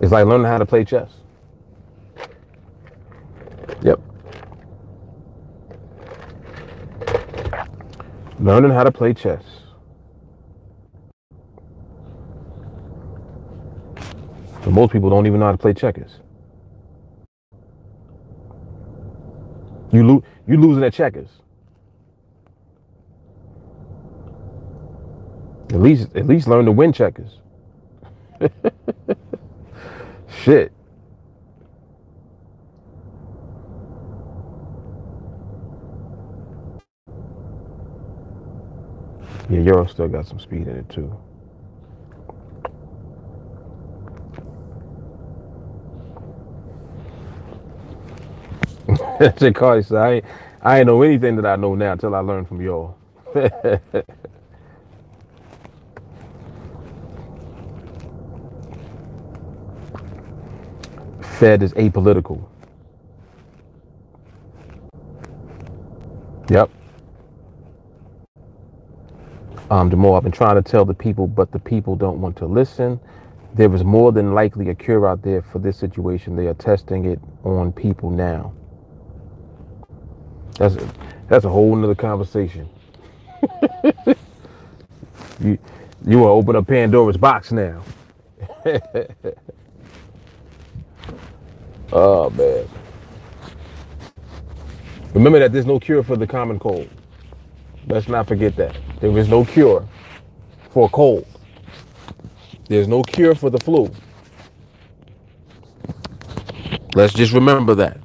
It's like learning how to play chess. Yep. Learning how to play chess. But most people don't even know how to play checkers. You losing at checkers. At least learn to win checkers. Shit. Yeah, Euro still got some speed in it too. Jay Cardi said, I ain't know anything that I know now until I learned from y'all. Fed is apolitical. Yep. Jamal, I've been trying to tell the people, but the people don't want to listen. There is more than likely a cure out there for this situation. They are testing it on people now. That's a whole nother conversation. You want to open up Pandora's box now. Oh, man. Remember that there's no cure for the common cold. Let's not forget that. There is no cure for a cold. There's no cure for the flu. Let's just remember that.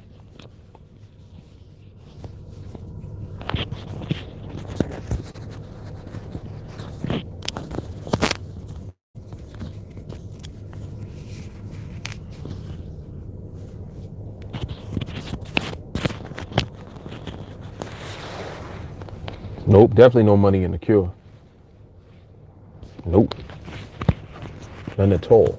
Nope, definitely no money in the cure. Nope. None at all.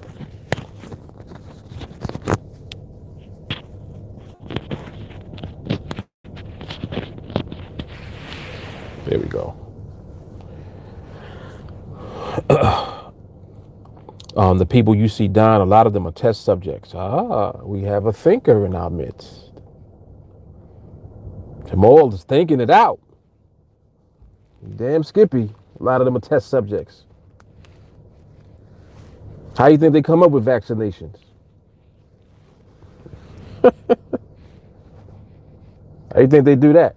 There we go. The people you see dying, a lot of them are test subjects. We have a thinker in our midst. Jamal is thinking it out. Damn Skippy. A lot of them are test subjects. How do you think they come up with vaccinations? How do you think they do that?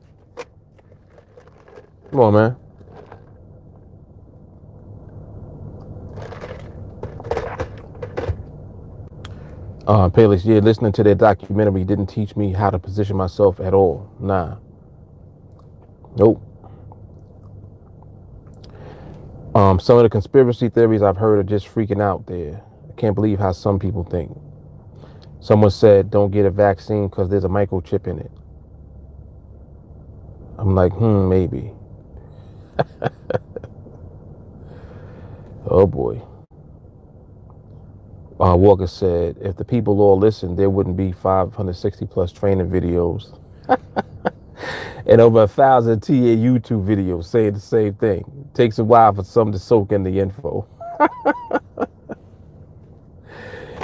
Come on, man. Payless, yeah, listening to their documentary didn't teach me how to position myself at all. Nah. Nope. Some of the conspiracy theories I've heard are just freaking out there. I can't believe how some people think. Someone said, don't get a vaccine because there's a microchip in it. I'm like, maybe. Oh, boy. Walker said, if the people all listened, there wouldn't be 560 plus training videos and over 1,000 TA YouTube videos saying the same thing. It takes a while for some to soak in the info.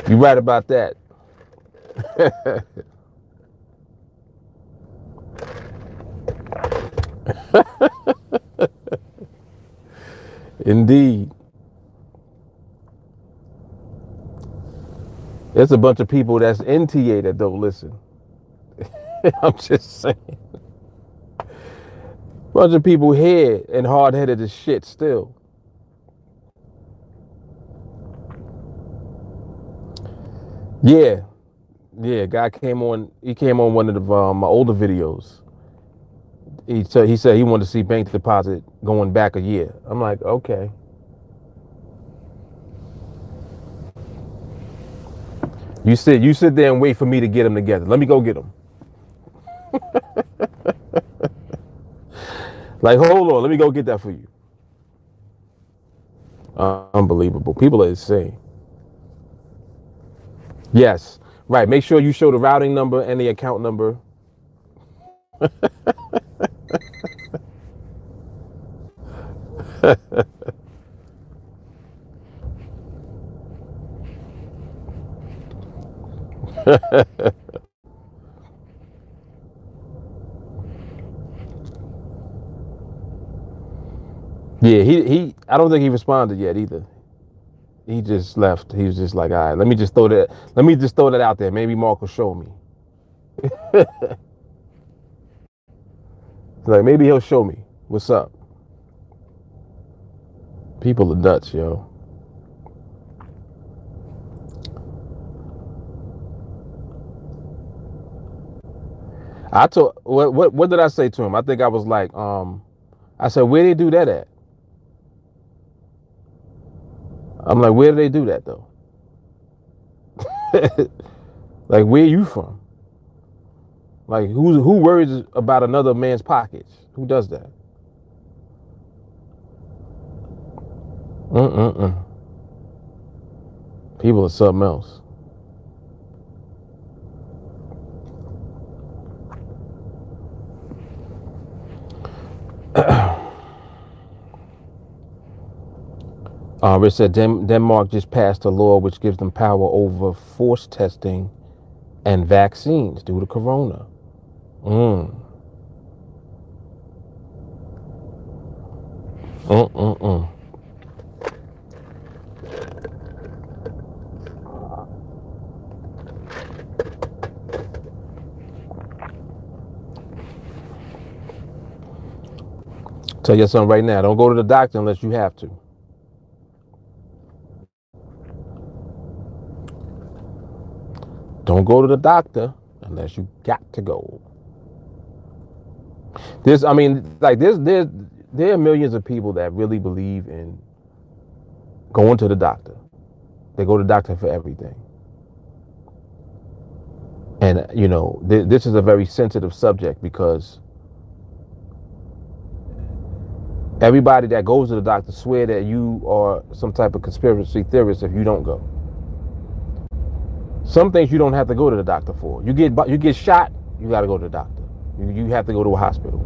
You're right about that. Indeed. There's a bunch of people that's in TA that don't listen. I'm just saying. Bunch of people here and hard-headed as shit still. Yeah, yeah. Guy came on. He came on one of the my older videos. He said he wanted to see bank deposit going back a year. I'm like, okay. You sit there and wait for me to get them together. Let me go get them. Like, hold on. Let me go get that for you. Unbelievable. People are insane. Yes. Right. Make sure you show the routing number and the account number. Yeah, he I don't think he responded yet either. He just left. He was just like, all right, let me just throw that out there. Maybe Mark will show me. Like maybe he'll show me what's up. People are nuts, yo. I told what did I say to him? I think I was like, I said, where they do that at? I'm like, where do they do that though? Like, where you from? Like, who worries about another man's pockets? Who does that? Mm-mm-mm. People are something else. It said Denmark just passed a law which gives them power over forced testing and vaccines due to corona. Mm. Mm-mm-mm. Tell you something right now. Don't go to the doctor unless you have to. Don't go to the doctor unless you got to go. I mean, like there are millions of people that really believe in going to the doctor. They go to the doctor for everything. And, this is a very sensitive subject because everybody that goes to the doctor swear that you are some type of conspiracy theorist if you don't go. Some things you don't have to go to the doctor for. You get shot, you got to go to the doctor. You have to go to a hospital.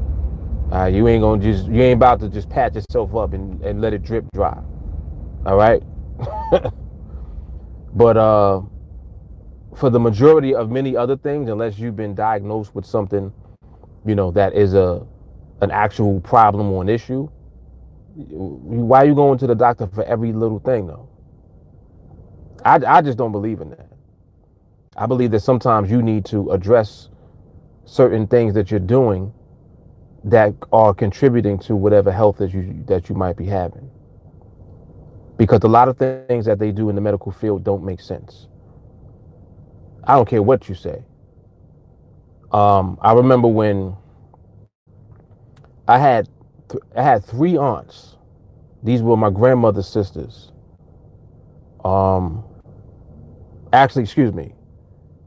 You ain't about to just patch yourself up and let it drip dry. All right. But for the majority of many other things, unless you've been diagnosed with something, that is an actual problem or an issue, why are you going to the doctor for every little thing though? I just don't believe in that. I believe that sometimes you need to address certain things that you're doing that are contributing to whatever health that you might be having. Because a lot of things that they do in the medical field don't make sense. I don't care what you say. I remember when I had I had three aunts. These were my grandmother's sisters. Um, Actually, excuse me,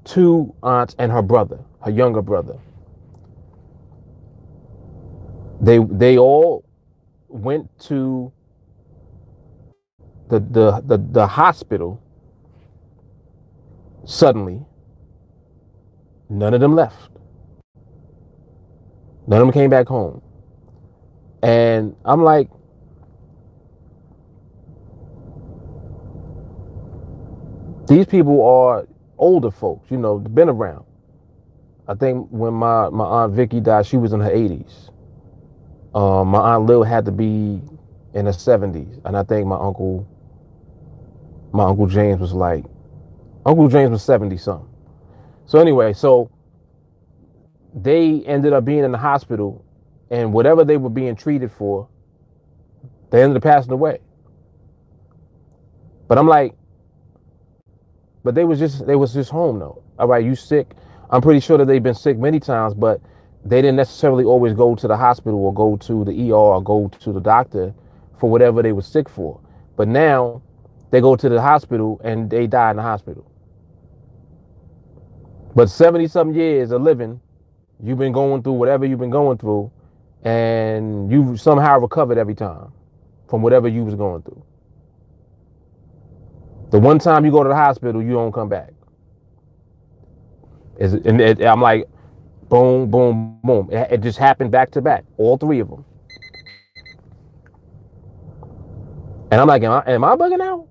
two aunts and her brother, her younger brother. They all went to the hospital suddenly. None of them left. None of them came back home. And I'm like, these people are older folks, been around. I think when my aunt Vicky died, she was in her 80s. My aunt Lil had to be in her 70s, and I think my uncle James was 70 something. So anyway, so they ended up being in the hospital, and whatever they were being treated for, they ended up passing away. But I'm like, But they was just home though. All right, you sick. I'm pretty sure that they've been sick many times, but they didn't necessarily always go to the hospital or go to the ER or go to the doctor for whatever they were sick for. But now they go to the hospital and they die in the hospital. But 70 some years of living, you've been going through whatever you've been going through, and you somehow recovered every time from whatever you was going through. The one time you go to the hospital, you don't come back. I'm like, boom, boom, boom. It just happened back to back, all three of them. And I'm like, am I bugging out?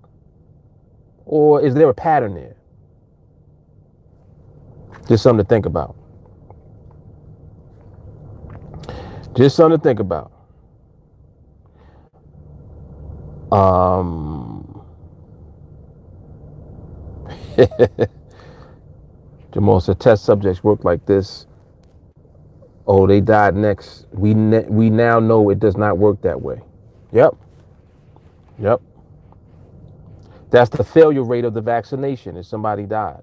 Or is there a pattern there? Just something to think about. Just something to think about. Jamal said test subjects work like this. Oh, they died next. We now know it does not work that way. Yep. That's the failure rate of the vaccination if somebody died.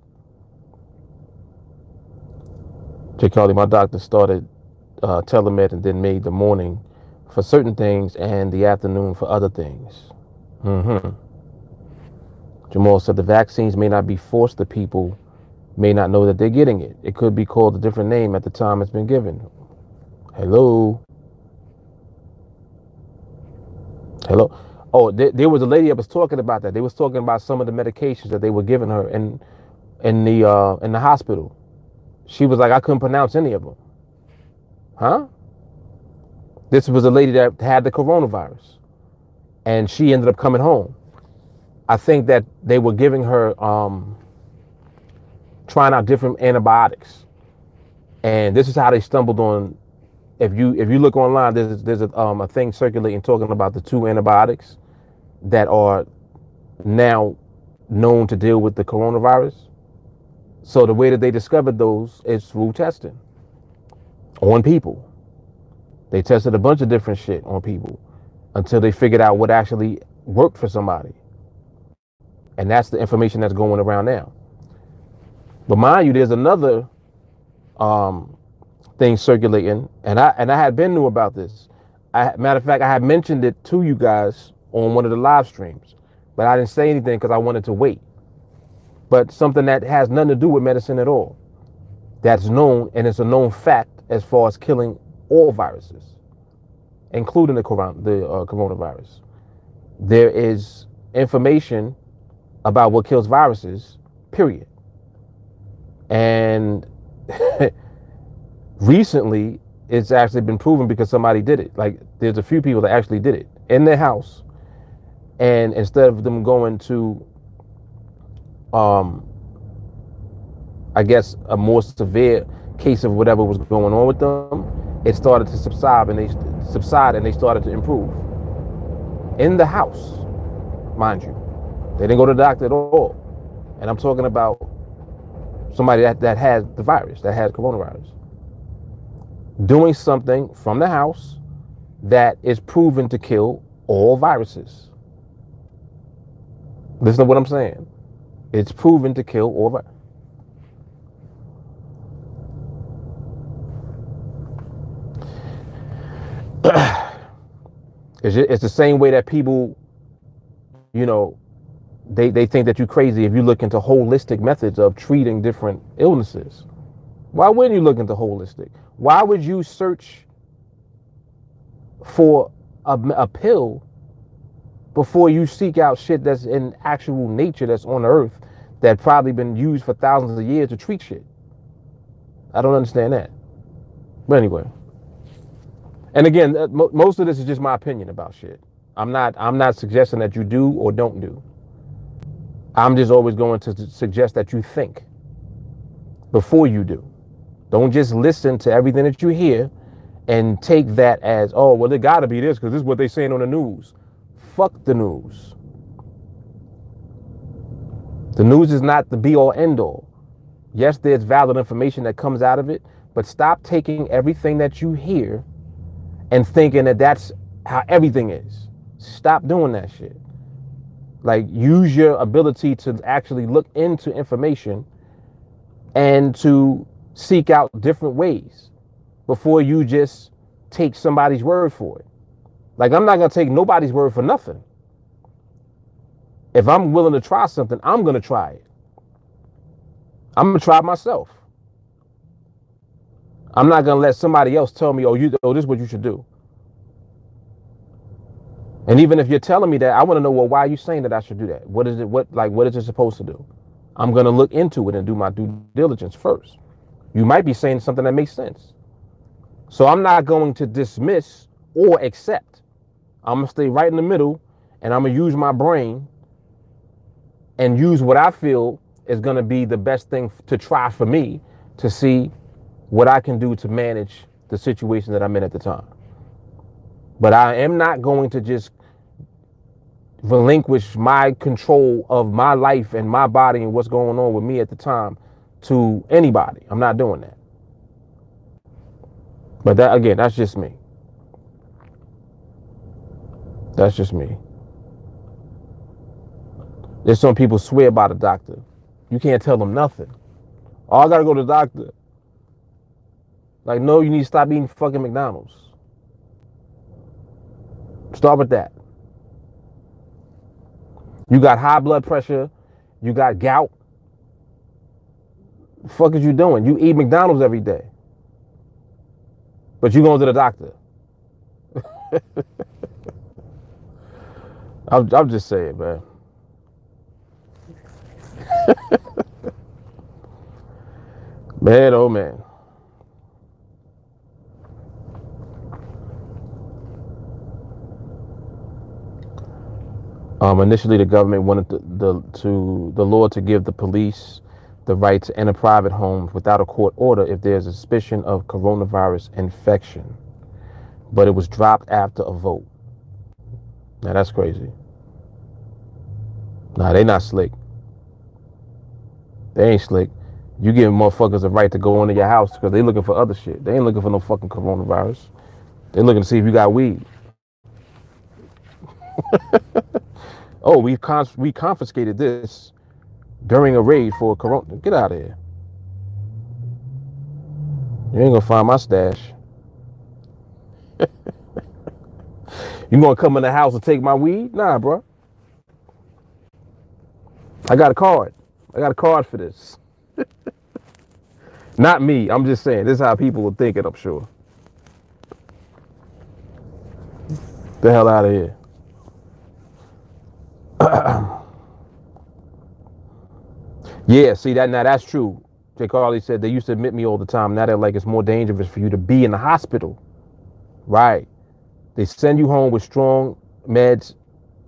J. Carly, my doctor started telemed and then made the morning for certain things and the afternoon for other things. Jamal said the vaccines may not be forced to people, may not know that they're getting it. It could be called a different name at the time it's been given. Hello. Oh, there was a lady that was talking about that. They was talking about some of the medications that they were giving her in the hospital. She was like, I couldn't pronounce any of them. Huh? This was a lady that had the coronavirus, and she ended up coming home. I think that they were giving her trying out different antibiotics, and this is how they stumbled on. If you look online, there's a thing circulating talking about the two antibiotics that are now known to deal with the coronavirus. So the way that they discovered those is through testing on people. They tested a bunch of different shit on people until they figured out what actually worked for somebody. And that's the information that's going around now. But mind you, there's another thing circulating, and I had been knew about this. Matter of fact, I had mentioned it to you guys on one of the live streams, but I didn't say anything because I wanted to wait. But something that has nothing to do with medicine at all, that's known, and it's a known fact as far as killing all viruses, including the coronavirus. There is information about what kills viruses, period. And recently, it's actually been proven because somebody did it. Like, there's a few people that actually did it in their house. And instead of them going to, I guess, a more severe case of whatever was going on with them, it started to subside and they started to improve. In the house, mind you. They didn't go to the doctor at all. And I'm talking about somebody that has the virus, that has coronavirus. Doing something from the house that is proven to kill all viruses. Listen to what I'm saying. It's proven to kill all viruses. It's the same way that people, they think that you're crazy if you look into holistic methods of treating different illnesses. Why wouldn't you look into holistic? Why would you search for a pill before you seek out shit that's in actual nature, that's on earth, that probably been used for thousands of years to treat shit? I don't understand that. But anyway. And again, most of this is just my opinion about shit. I'm not suggesting that you do or don't do. I'm just always going to suggest that you think before you do. Don't just listen to everything that you hear and take that as, oh, well, it got to be this because this is what they're saying on the news. Fuck the news. The news is not the be-all, end-all. Yes, there's valid information that comes out of it, but stop taking everything that you hear and thinking that that's how everything is. Stop doing that shit. Like, use your ability to actually look into information and to seek out different ways before you just take somebody's word for it. Like, I'm not going to take nobody's word for nothing. If I'm willing to try something, I'm going to try it. I'm going to try it myself. I'm not going to let somebody else tell me, this is what you should do. And even if you're telling me that, I want to know, well, why are you saying that I should do that? What is it supposed to do? I'm going to look into it and do my due diligence first. You might be saying something that makes sense. So I'm not going to dismiss or accept. I'm going to stay right in the middle, and I'm going to use my brain and use what I feel is going to be the best thing to try for me to see what I can do to manage the situation that I'm in at the time. But I am not going to just relinquish my control of my life and my body and what's going on with me at the time to anybody. I'm not doing that. But that, again, that's just me. That's just me. There's some people swear by the doctor. You can't tell them nothing. Oh, I gotta go to the doctor. Like, no, you need to stop eating fucking McDonald's. Start with that. You got high blood pressure. You got gout. The fuck is you doing? You eat McDonald's every day. But you going to the doctor. I'm just saying, man. Man, oh man. Initially, the government wanted the law to give the police the right to enter private homes without a court order if there's a suspicion of coronavirus infection. But it was dropped after a vote. Now, that's crazy. Nah, they not slick. They ain't slick. You giving motherfuckers a right to go into your house because they looking for other shit. They ain't looking for no fucking coronavirus. They looking to see if you got weed. Oh, we confiscated this during a raid for corona. Get out of here. You ain't gonna find my stash. You gonna come in the house and take my weed? Nah, bro. I got a card. I got a card for this. Not me. I'm just saying. This is how people are thinking, I'm sure. The hell out of here. Yeah, see that now that's true. Jay Carly said they used to admit me all the time. Now they're like it's more dangerous for you to be in the hospital. Right. They send you home with strong meds.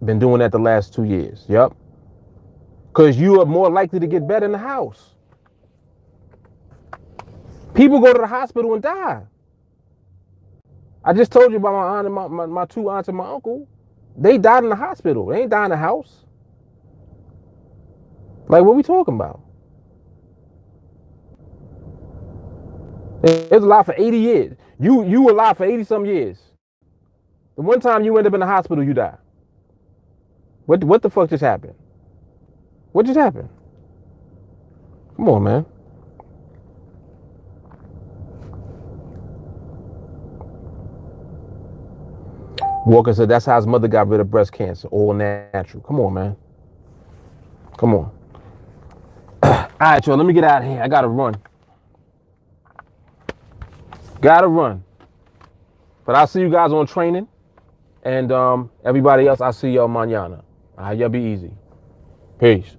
Been doing that the last 2 years. Yep. Because you are more likely to get better in the house. People go to the hospital and die. I just told you about my aunt and my two aunts and my uncle. They died in the hospital. They ain't died in the house. Like, what we talking about? It was alive for 80 years. You were alive for 80 some years. The one time you end up in the hospital, you die. What the fuck just happened? What just happened? Come on, man. Walker said that's how his mother got rid of breast cancer. All natural. Come on, man. Come on. All right, y'all, let me get out of here. I gotta run. Gotta run. But I'll see you guys on training. And everybody else, I'll see y'all mañana. Y'all be easy. Peace.